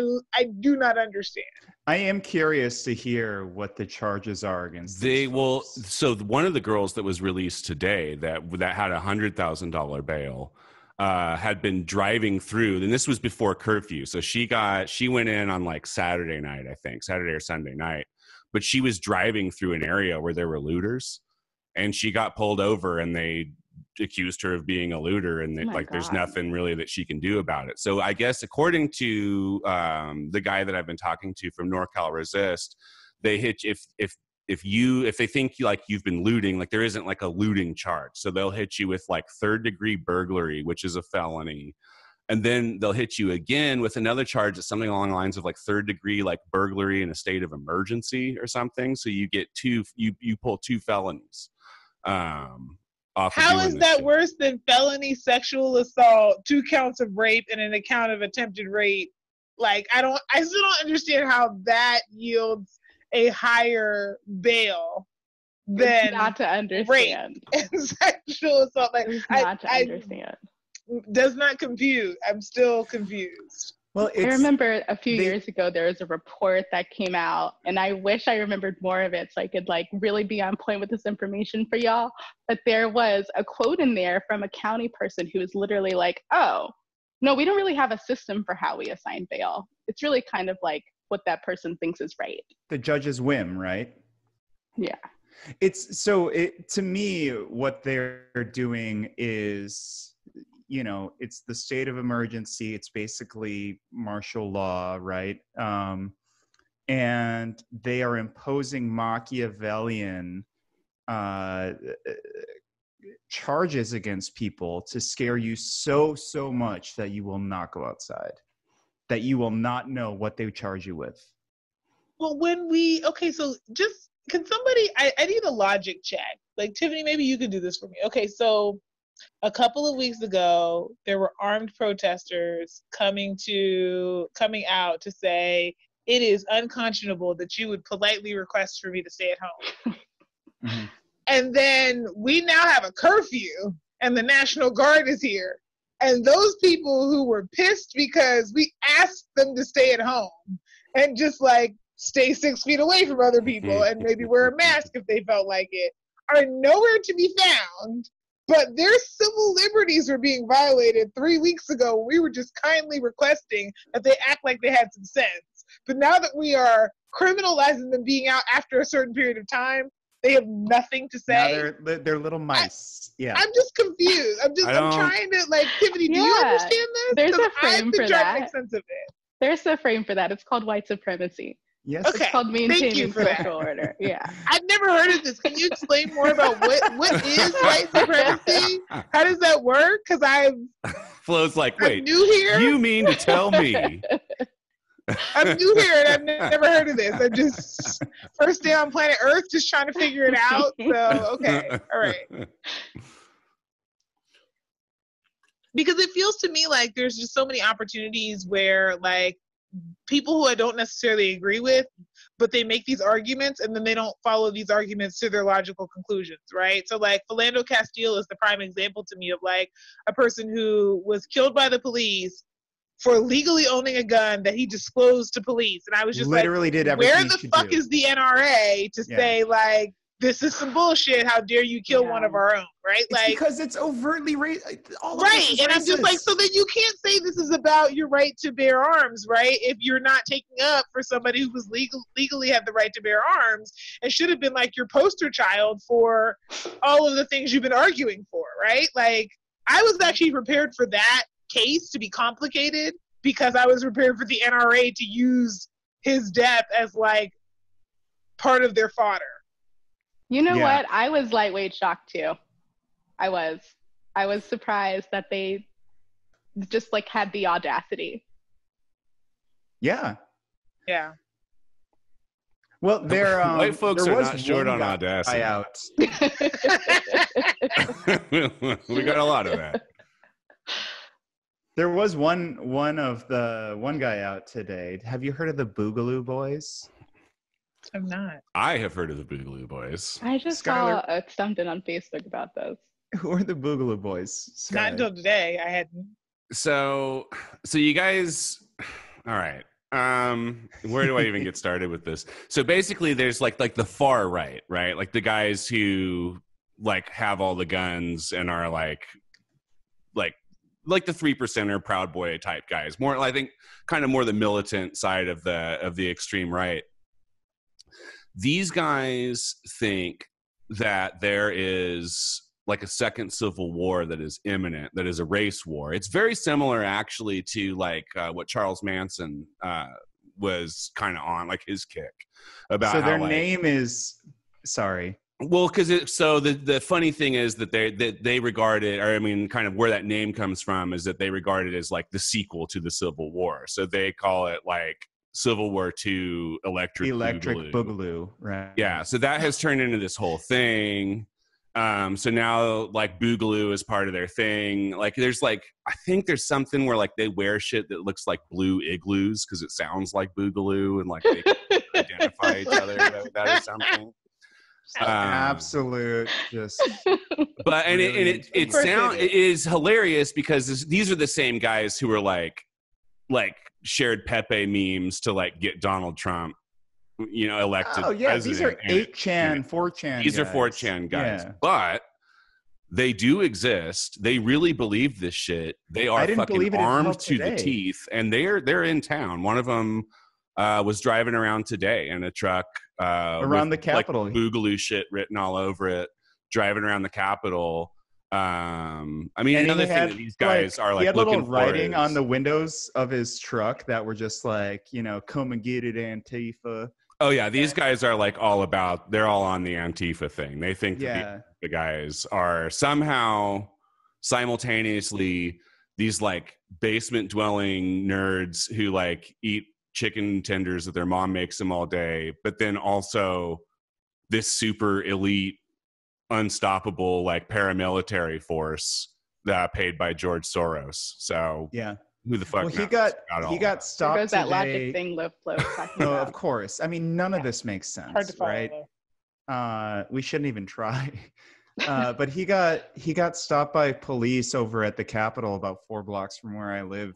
do not understand. I am curious to hear what the charges are against they will. So one of the girls that was released today that had $100,000 bail had been driving through, and this was before curfew. So she went in on like Saturday night, I think, Saturday or Sunday night. But she was driving through an area where there were looters, and she got pulled over, and they accused her of being a looter, and there's nothing really that she can do about it. So I guess according to the guy that I've been talking to from NorCal Resist, they hit if they think you've been looting, like there isn't like a looting charge, so they'll hit you with like 3rd-degree burglary, which is a felony. And then they'll hit you again with another charge that's something along the lines of like 3rd-degree, like burglary in a state of emergency or something. So you get you pull 2 felonies. How is that worse than felony sexual assault, 2 counts of rape, and an account of attempted rape? Like I still don't understand how that yields a higher bail than not to understand rape and sexual assault. Like not to understand. Does not compute. I'm still confused. Well, I remember a few years ago there was a report that came out, and I wish I remembered more of it so I could like really be on point with this information for y'all. But there was a quote in there from a county person who was literally like, "Oh, no, we don't really have a system for how we assign bail. It's really kind of like what that person thinks is right." The judge's whim, right? Yeah. To me, what they're doing is, it's the state of emergency. It's basically martial law, right? And they are imposing Machiavellian charges against people to scare you so much that you will not go outside, that you will not know what they charge you with. Well, so just, can somebody, I need a logic check. Like, Tiffany, maybe you could do this for me. Okay, so a couple of weeks ago, there were armed protesters coming out to say it is unconscionable that you would politely request for me to stay at home. Mm-hmm. And then we now have a curfew and the National Guard is here. And those people who were pissed because we asked them to stay at home and just like stay 6 feet away from other people and maybe wear a mask if they felt like it, are nowhere to be found. But their civil liberties were being violated 3 weeks ago. We were just kindly requesting that they act like they had some sense. But now that we are criminalizing them being out after a certain period of time, they have nothing to say. Now they're little mice. I'm just confused. I'm trying to, like, Tiffany, do you understand this? There's a frame for that. To make sense of it. There's a frame for that. It's called white supracy. Yes. Okay. It's called maintaining social order. Yeah. I've never heard of this. Can you explain more about what is white supremacy? How does that work? Because Flo's like, wait, I'm new here? You mean to tell me? I'm new here and I've never heard of this. I'm just first day on planet Earth, just trying to figure it out. So, okay. All right. Because it feels to me like there's just so many opportunities where, like, people who I don't necessarily agree with, but they make these arguments and then they don't follow these arguments to their logical conclusions, right? So like Philando Castile is the prime example to me of like a person who was killed by the police for legally owning a gun that he disclosed to police. And I was just literally like, did everything where the fuck is the NRA to say like, this is some bullshit. How dare you kill one of our own, right? It's because it's overtly racist. Right, and I'm just like, so then you can't say this is about your right to bear arms, right? If you're not taking up for somebody who was legally had the right to bear arms and should have been like your poster child for all of the things you've been arguing for, right? Like, I was actually prepared for that case to be complicated because I was prepared for the NRA to use his death as like part of their fodder. You know what? I was lightweight shocked too. I was surprised that they just like had the audacity. Yeah. Yeah. Well, they're white folks are not short on audacity. Out. We got a lot of that. There was one guy out today. Have you heard of the Boogaloo Boys? I'm not. I have heard of the Boogaloo Boys. I just saw something on Facebook about those. Who are the Boogaloo Boys? Sky? Not until today. I hadn't. So you guys, all right. Where do I even get started with this? So basically there's like the far right? Like the guys who like have all the guns and are like the 3%er Proud Boy type guys. More, I think, kind of more the militant side of the extreme right. These guys think that there is like a second civil war that is imminent, that is a race war. It's very similar actually to like what Charles Manson was kind of on, like his kick about. So how, their like, name is, sorry. Well, because the funny thing is that they regard it, or I mean, kind of where that name comes from is that they regard it as like the sequel to the Civil War. So they call it like Civil War II Electric Boogaloo, right? Yeah, so that has turned into this whole thing. So now like Boogaloo is part of their thing. Like there's like, I think there's something where like they wear shit that looks like blue igloos because it sounds like Boogaloo and like they identify each other with that or something. Absolute just but and really it is hilarious because these are the same guys who are like shared Pepe memes to like get Donald Trump elected. Oh yeah, president. These are 8chan, 4chan. These are 4chan guys, yeah. But they do exist. They really believe this shit. They are fucking armed to the teeth, and they're in town. One of them was driving around today in a truck around the Capitol, like Boogaloo shit written all over it, driving around the Capitol. I mean, another thing that these guys are like, he had little writing on the windows of his truck that were just like, come and get it, Antifa. Oh yeah, these guys are like they're all on the Antifa thing. They think that the guys are somehow simultaneously these like basement dwelling nerds who like eat chicken tenders that their mom makes them all day, but then also this super elite, unstoppable like paramilitary force that paid by George Soros. So yeah, who the fuck? Well, he got stopped. There goes that logic thing Flo was talking No, about. of course. I mean, none of this makes sense, hard to follow, right? We shouldn't even try. But he got stopped by police over at the Capitol about 4 blocks from where I live.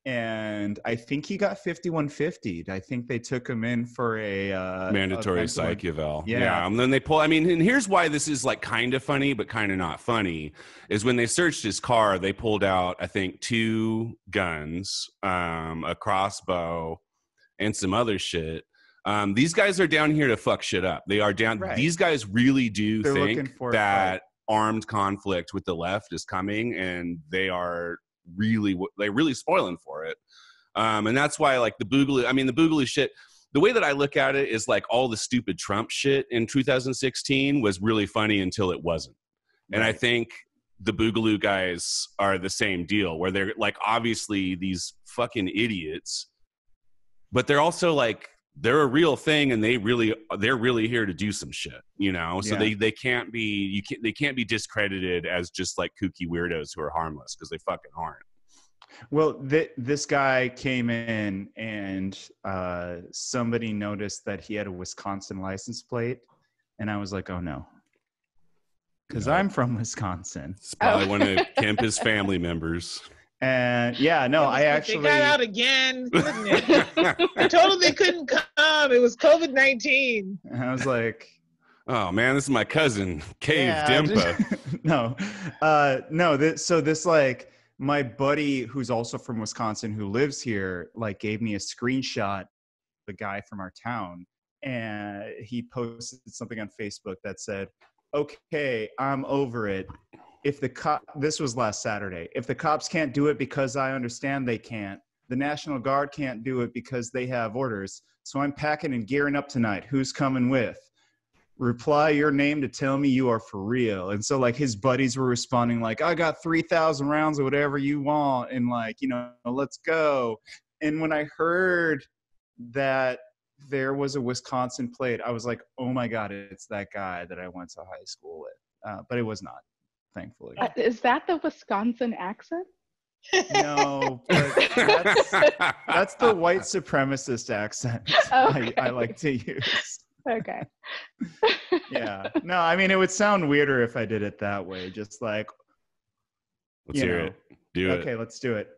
And I think he got 5150'd. I think they took him in for a mandatory psych eval. Yeah. And then they pull. I mean, and here's why this is like kind of funny, but kind of not funny. Is when they searched his car, they pulled out I think 2 guns, a crossbow, and some other shit. These guys are down here to fuck shit up. They are down. Right. These guys really do think that armed conflict with the left is coming, and they're really spoiling for it. And that's why like the Boogaloo shit, the way that I look at it is like all the stupid Trump shit in 2016 was really funny until it wasn't. And I think the Boogaloo guys are the same deal where they're like obviously these fucking idiots, but they're also like they're a real thing and they're really here to do some shit, so they can't be they can't be discredited as just like kooky weirdos who are harmless, because they fucking aren't. Well, this guy came in and somebody noticed that he had a Wisconsin license plate, and I was like, oh no, because I'm from Wisconsin. It's probably one of Kemp's family members. And I actually they got out again. I told them they couldn't come. It was COVID-19. And I was like, Oh man, this is my cousin, Cave Yeah, Dimpa. no. This like my buddy who's also from Wisconsin who lives here like gave me a screenshot of the guy from our town, and he posted something on Facebook that said, "Okay, I'm over it. If the this was last Saturday. If the cops can't do it because I understand they can't, the National Guard can't do it because they have orders. So I'm packing and gearing up tonight. Who's coming with? Reply your name to tell me you are for real." And so like his buddies were responding like, "I got 3,000 rounds of whatever you want, and like, you know, let's go." And when I heard that there was a Wisconsin plate, I was like, oh my God, it's that guy that I went to high school with. But it was not, thankfully. Is that the Wisconsin accent? No, but that's the white supremacist accent Okay. I like to use. Okay. Yeah. No, I mean, it would sound weirder if I did it that way. Just like, Let's hear it. Do it. Okay, let's do it.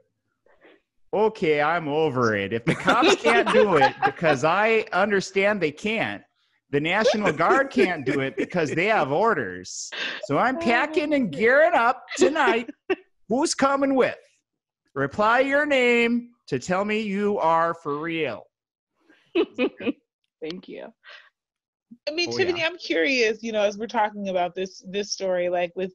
Okay, I'm over it. If the cops can't do it because I understand they can't, the National Guard can't do it because they have orders. So I'm packing and gearing up tonight. Who's coming with? Reply your name to tell me you are for real. Thank you. I mean, Oh, Tiffany, yeah. I'm curious, you know, as we're talking about this story, like with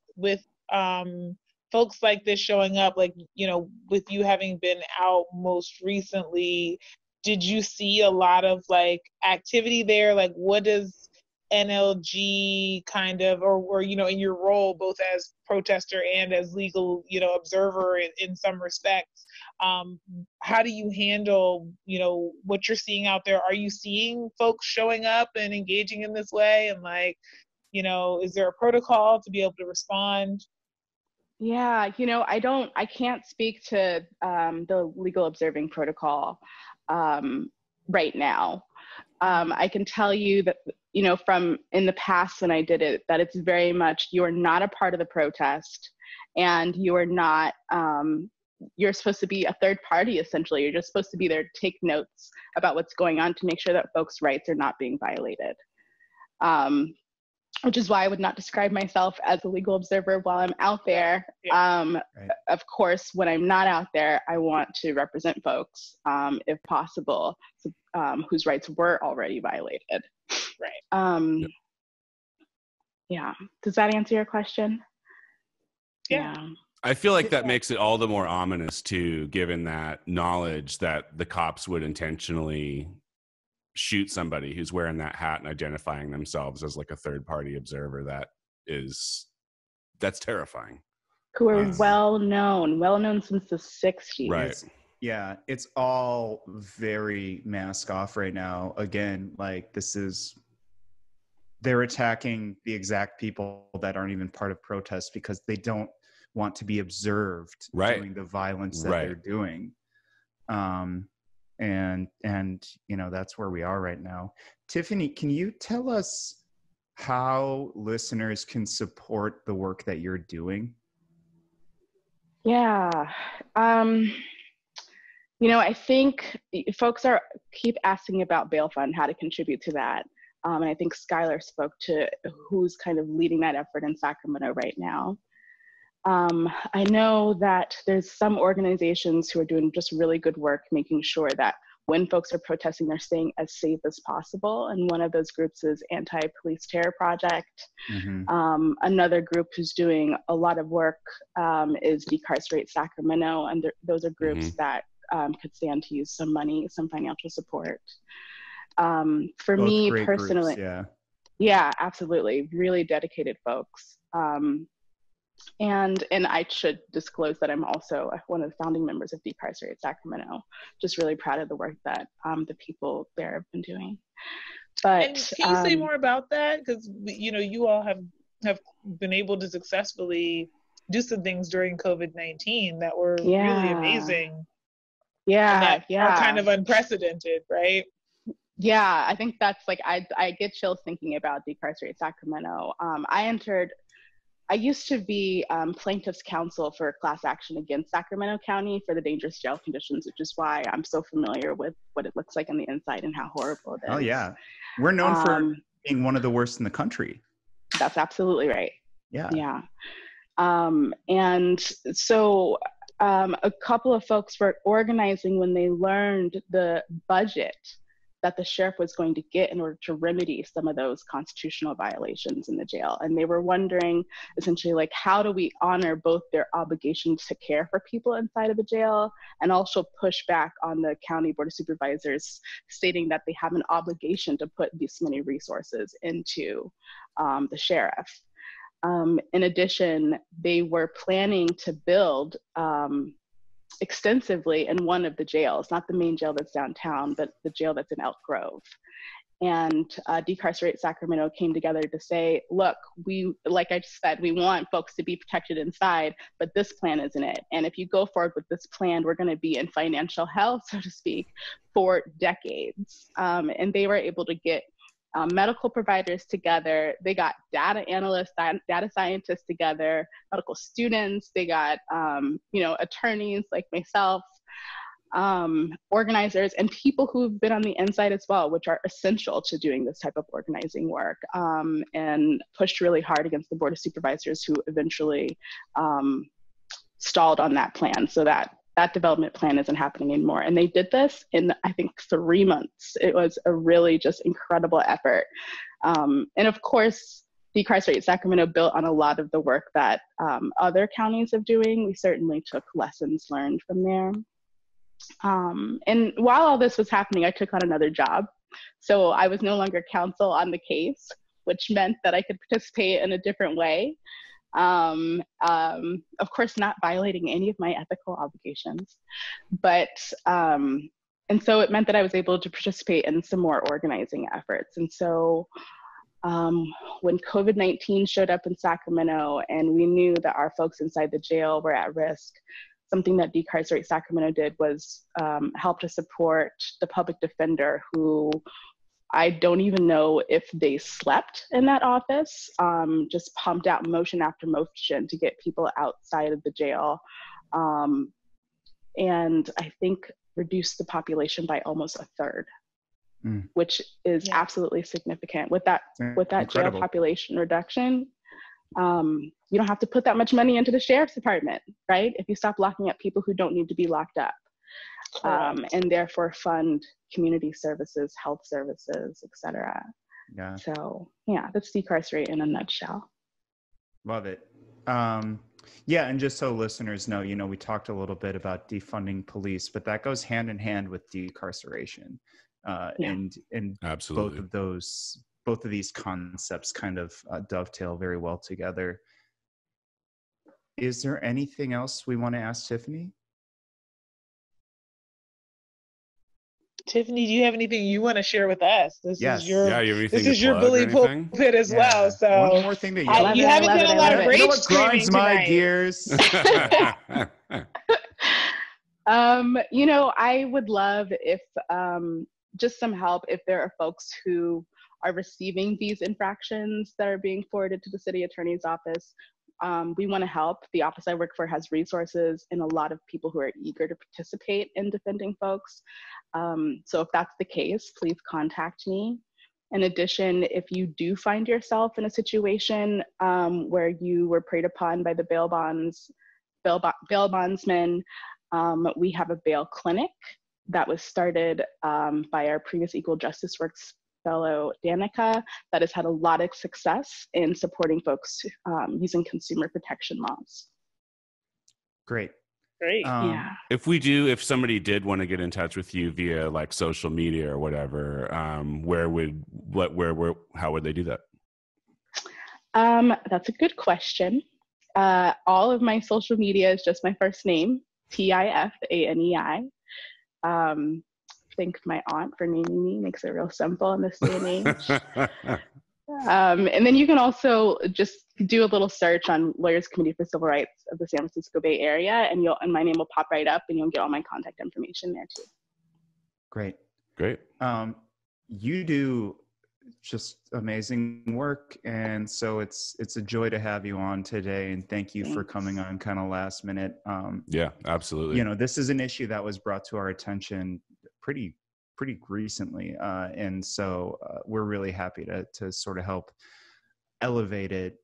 folks like this showing up, like, you know, with you having been out most recently, did you see a lot of like activity there? Like, what does NLG kind of, or you know, in your role both as protester and as legal, you know, observer in some respects, how do you handle, you know, what you're seeing out there? Are you seeing folks showing up and engaging in this way? And like, you know, is there a protocol to be able to respond? Yeah, you know, I can't speak to the legal observing protocol right now. I can tell you that, you know, from in the past when I did it, that it's very much, you are not a part of the protest, and you are not, you're supposed to be a third party, essentially. You're just supposed to be there to take notes about what's going on to make sure that folks' rights are not being violated. Which is why I would not describe myself as a legal observer while I'm out there. Right. Of course, when I'm not out there, I want to represent folks, if possible, whose rights were already violated. Right. Yeah. Does that answer your question? Yeah. I feel like that makes it all the more ominous too, given that knowledge that the cops would intentionally shoot somebody who's wearing that hat and identifying themselves as like a third party observer. That's terrifying. Who are well known since the 60s. Right. Yeah, it's all very mask off right now. Again, like they're attacking the exact people that aren't even part of protests because they don't want to be observed doing the violence that they're doing. And you know, that's where we are right now. Tiffany, can you tell us how listeners can support the work that you're doing? Yeah. You know, I think folks keep asking about bail fund, how to contribute to that. And I think Skylar spoke to who's kind of leading that effort in Sacramento right now. I know that there's some organizations who are doing just really good work making sure that when folks are protesting, they're staying as safe as possible. And one of those groups is Anti-Police Terror Project. Mm-hmm. Another group who's doing a lot of work is Decarcerate Sacramento. And those are groups that could stand to use some money, some financial support. For Both me great personally, groups, yeah, absolutely. Really dedicated folks. And I should disclose that I'm also one of the founding members of Decarcerate Sacramento. Just really proud of the work that the people there have been doing. But and can you say more about that? Because you know, you all have been able to successfully do some things during COVID-19 that were really amazing. Yeah, are kind of unprecedented, right? Yeah, I think that's like I get chills thinking about Decarcerate Sacramento. I used to be plaintiff's counsel for class action against Sacramento County for the dangerous jail conditions, which is why I'm so familiar with what it looks like on the inside and how horrible it is. Oh yeah, we're known being one of the worst in the country. That's absolutely right. Yeah. Yeah. And so a couple of folks were organizing when they learned the budget that the sheriff was going to get in order to remedy some of those constitutional violations in the jail. And they were wondering essentially, like, how do we honor both their obligation to care for people inside of the jail and also push back on the county board of supervisors stating that they have an obligation to put this many resources into the sheriff. In addition, they were planning to build extensively in one of the jails, not the main jail that's downtown, but the jail that's in Elk Grove. And Decarcerate Sacramento came together to say, look, like I just said, we want folks to be protected inside, but this plan isn't it. And if you go forward with this plan, we're going to be in financial hell, so to speak, for decades. And they were able to get medical providers together. They got data analysts, data scientists together, medical students. They got, attorneys like myself, organizers, and people who've been on the inside as well, which are essential to doing this type of organizing work, and pushed really hard against the board of supervisors who eventually stalled on that plan so that development plan isn't happening anymore. And they did this in, I think, 3 months. It was a really just incredible effort. And of course, Decarcerate Sacramento built on a lot of the work that other counties are doing. We certainly took lessons learned from there. And while all this was happening, I took on another job. So I was no longer counsel on the case, which meant that I could participate in a different way. Of course, not violating any of my ethical obligations, but, and so it meant that I was able to participate in some more organizing efforts. And so when COVID-19 showed up in Sacramento and we knew that our folks inside the jail were at risk, something that Decarcerate Sacramento did was help to support the public defender, who I don't even know if they slept in that office, just pumped out motion after motion to get people outside of the jail. And I think reduced the population by almost a third, which is absolutely significant. With that jail population reduction, you don't have to put that much money into the sheriff's department, right? If you stop locking up people who don't need to be locked up. And therefore fund community services, health services, etc. Yeah. So yeah, that's Decarcerate in a nutshell. Love it. Yeah, and just so listeners know, we talked a little bit about defunding police, but that goes hand in hand with decarceration. And absolutely, both of these concepts kind of dovetail very well together. Is there anything else we want to ask Tiffany? Tiffany, do you have anything you want to share with us? This is your bully pulpit as well. So one more thing that you haven't done a lot of rage screaming grinds my gears. I would love if just some help if there are folks who are receiving these infractions that are being forwarded to the city attorney's office. We want to help. The office I work for has resources and a lot of people who are eager to participate in defending folks. So if that's the case, please contact me. In addition, if you do find yourself in a situation where you were preyed upon by the bail bondsman, we have a bail clinic that was started by our previous Equal Justice Works fellow Danica, that has had a lot of success in supporting folks using consumer protection laws. Great. Yeah. If somebody did want to get in touch with you via like social media or whatever, how would they do that? That's a good question. All of my social media is just my first name, Tifanei. Thank my aunt for naming me, makes it real simple in this day and age. And then you can also just do a little search on Lawyers Committee for Civil Rights of the San Francisco Bay Area, and my name will pop right up, and you'll get all my contact information there too. Great. You do just amazing work, and so it's a joy to have you on today, and thank you for coming on kind of last minute. Yeah, absolutely. This is an issue that was brought to our attention pretty pretty recently. And so we're really happy to sort of help elevate it.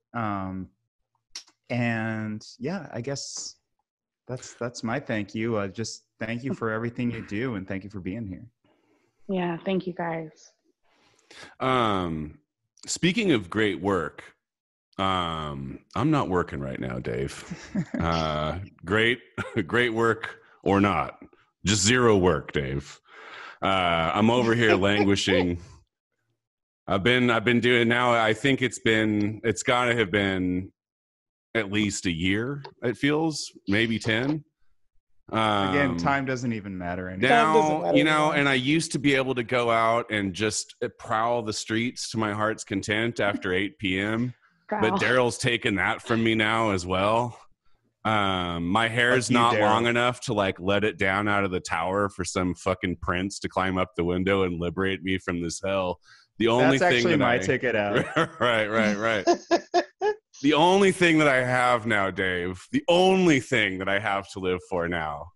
And yeah, I guess that's my thank you. Just thank you for everything you do, and thank you for being here. Yeah, thank you guys. Speaking of great work, I'm not working right now, Dave. Great work or not, just zero work, Dave. I'm over here languishing. I've been doing now. I think it's got to have been at least a year. It feels maybe 10. Again, time doesn't even matter anymore. Now, and I used to be able to go out and just prowl the streets to my heart's content after 8 p.m. But Darrell's taken that from me now as well. My hair's not long enough to like let it down out of the tower for some fucking prince to climb up the window and liberate me from this hell. The only That's thing actually my ticket out. Right. The only thing that I have now, Dave, the only thing that I have to live for now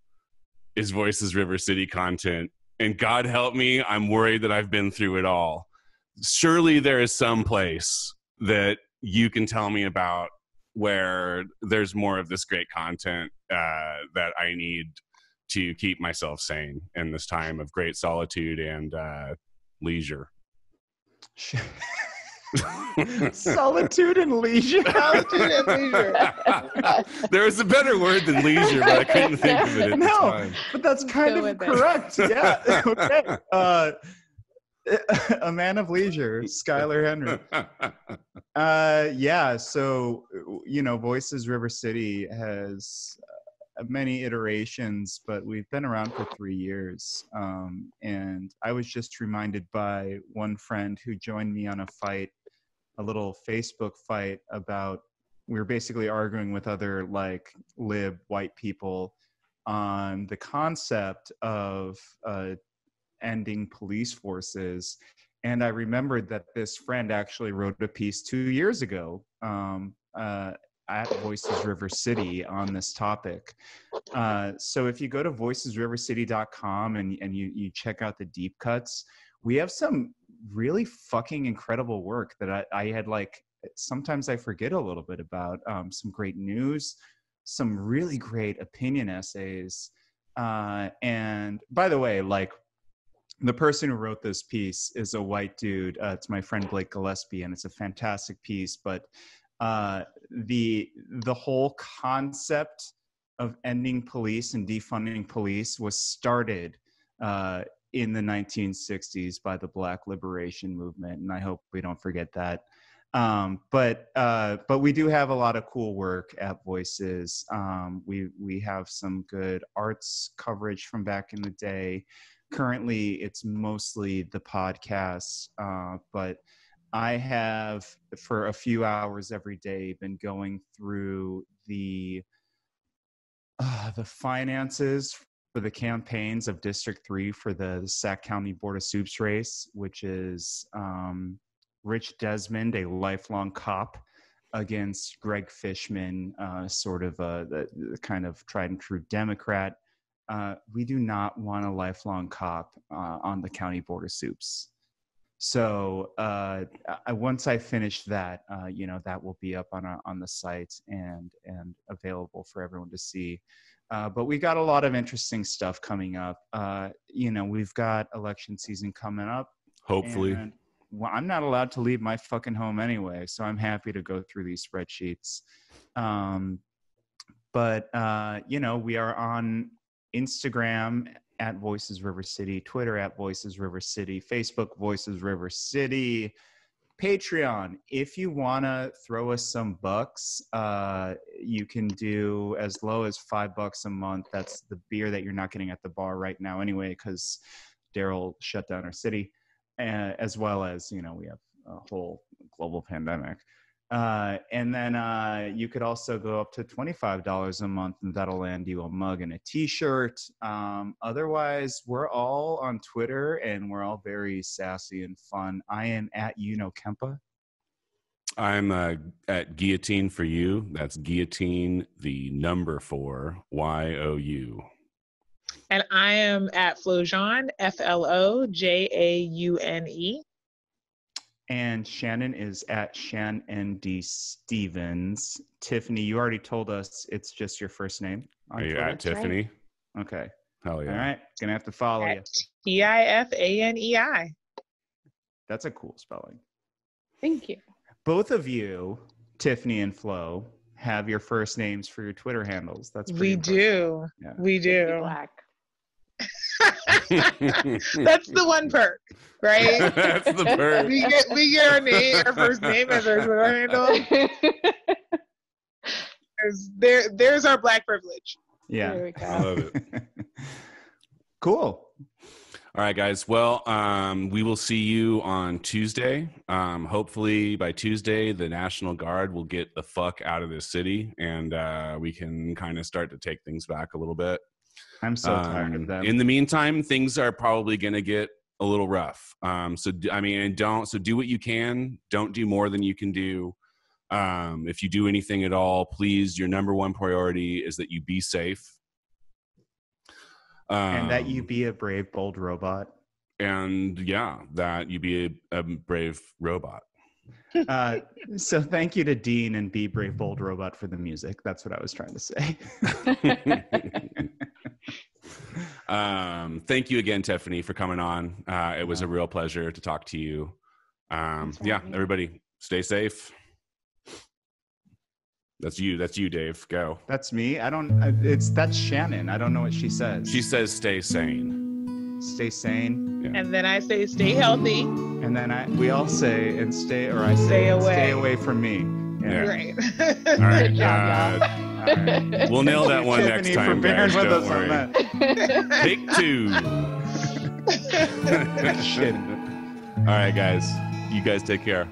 is Voices River City content. And God help me, I'm worried that I've been through it all. Surely there is some place that you can tell me about where there's more of this great content that I need to keep myself sane in this time of great solitude and leisure. Solitude and leisure. Solitude and leisure. There was a better word than leisure, but I couldn't think of it at the time. But that's kind of correct. Yeah. Okay. A man of leisure, Skylar Henry. Yeah. So, Voices River City has many iterations, but we've been around for 3 years. And I was just reminded by one friend who joined me on a little Facebook fight about, we were basically arguing with other like lib white people on the concept of ending police forces. And I remembered that this friend actually wrote a piece 2 years ago at Voices River City on this topic. So if you go to voicesrivercity.com and you check out the deep cuts, we have some really fucking incredible work that I had sometimes I forget a little bit about. Some great news, some really great opinion essays. And by the way, the person who wrote this piece is a white dude. It's my friend Blake Gillespie, and it's a fantastic piece. But the whole concept of ending police and defunding police was started in the 1960s by the Black Liberation Movement, and I hope we don't forget that. But we do have a lot of cool work at Voices. We have some good arts coverage from back in the day. Currently, it's mostly the podcasts, but I have, for a few hours every day, been going through the finances for the campaigns of District 3 for the Sac County Board of Soups race, which is Rich Desmond, a lifelong cop, against Greg Fishman, sort of the kind of tried and true Democrat. We do not want a lifelong cop on the County Board of Soups. So once I finish that, that will be up on the site and available for everyone to see. But we got a lot of interesting stuff coming up. We've got election season coming up. Hopefully. And, well, I'm not allowed to leave my fucking home anyway, so I'm happy to go through these spreadsheets. But we are on Instagram at Voices River City, Twitter at Voices River City, Facebook Voices River City, Patreon. If you want to throw us some bucks, you can do as low as $5 a month. That's the beer that you're not getting at the bar right now anyway, because Darrell shut down our city, as well as, we have a whole global pandemic. And then you could also go up to $25 a month, and that'll land you a mug and a t-shirt. Otherwise, we're all on Twitter, and we're all very sassy and fun. I am at Kempa. I'm at Guillotine for You. That's Guillotine, the number 4, YOU. And I am at Flojaune, FLOJAUNE. And Shannon is at Shannon D. Stevens. Tiffany, you already told us it's just your first name on Are you Twitter. at Tiffany? Okay. Hell yeah. All right. Gonna have to follow you. At TIFANEI. That's a cool spelling. Thank you. Both of you, Tiffany and Flo, have your first names for your Twitter handles. That's pretty We impressive. do. Yeah. We do. Black. That's the one perk, right? That's the perk. We get our name, our first name as our Twitter handle. There's our Black privilege. Yeah. There we go. I love it. Cool. All right, guys. Well, we will see you on Tuesday. Hopefully by Tuesday, the National Guard will get the fuck out of this city and we can kind of start to take things back a little bit. I'm so tired of them. In the meantime, things are probably going to get a little rough. So do what you can. Don't do more than you can do. If you do anything at all, please, your number one priority is that you be safe. And that you be a brave, bold robot. And yeah, that you be a brave robot. So thank you to Dean and Be Brave Bold Robot for the music. That's what I was trying to say. Thank you again, Tiffany, for coming on. It was a real pleasure to talk to you. Yeah, everybody stay safe. That's you, Dave. Go. That's me. That's Shannon. I don't know what she says. She says stay sane. Stay sane. Yeah. And then I say stay healthy. And then we all say and stay, or I say Stay away. Stay away from me. Yeah. Right. All right. Good job, y'all. All right. We'll nail that one Tiffany, next time, for bearing guys. with Don't us worry. on that. Take two. Shit. All right, guys. You guys take care.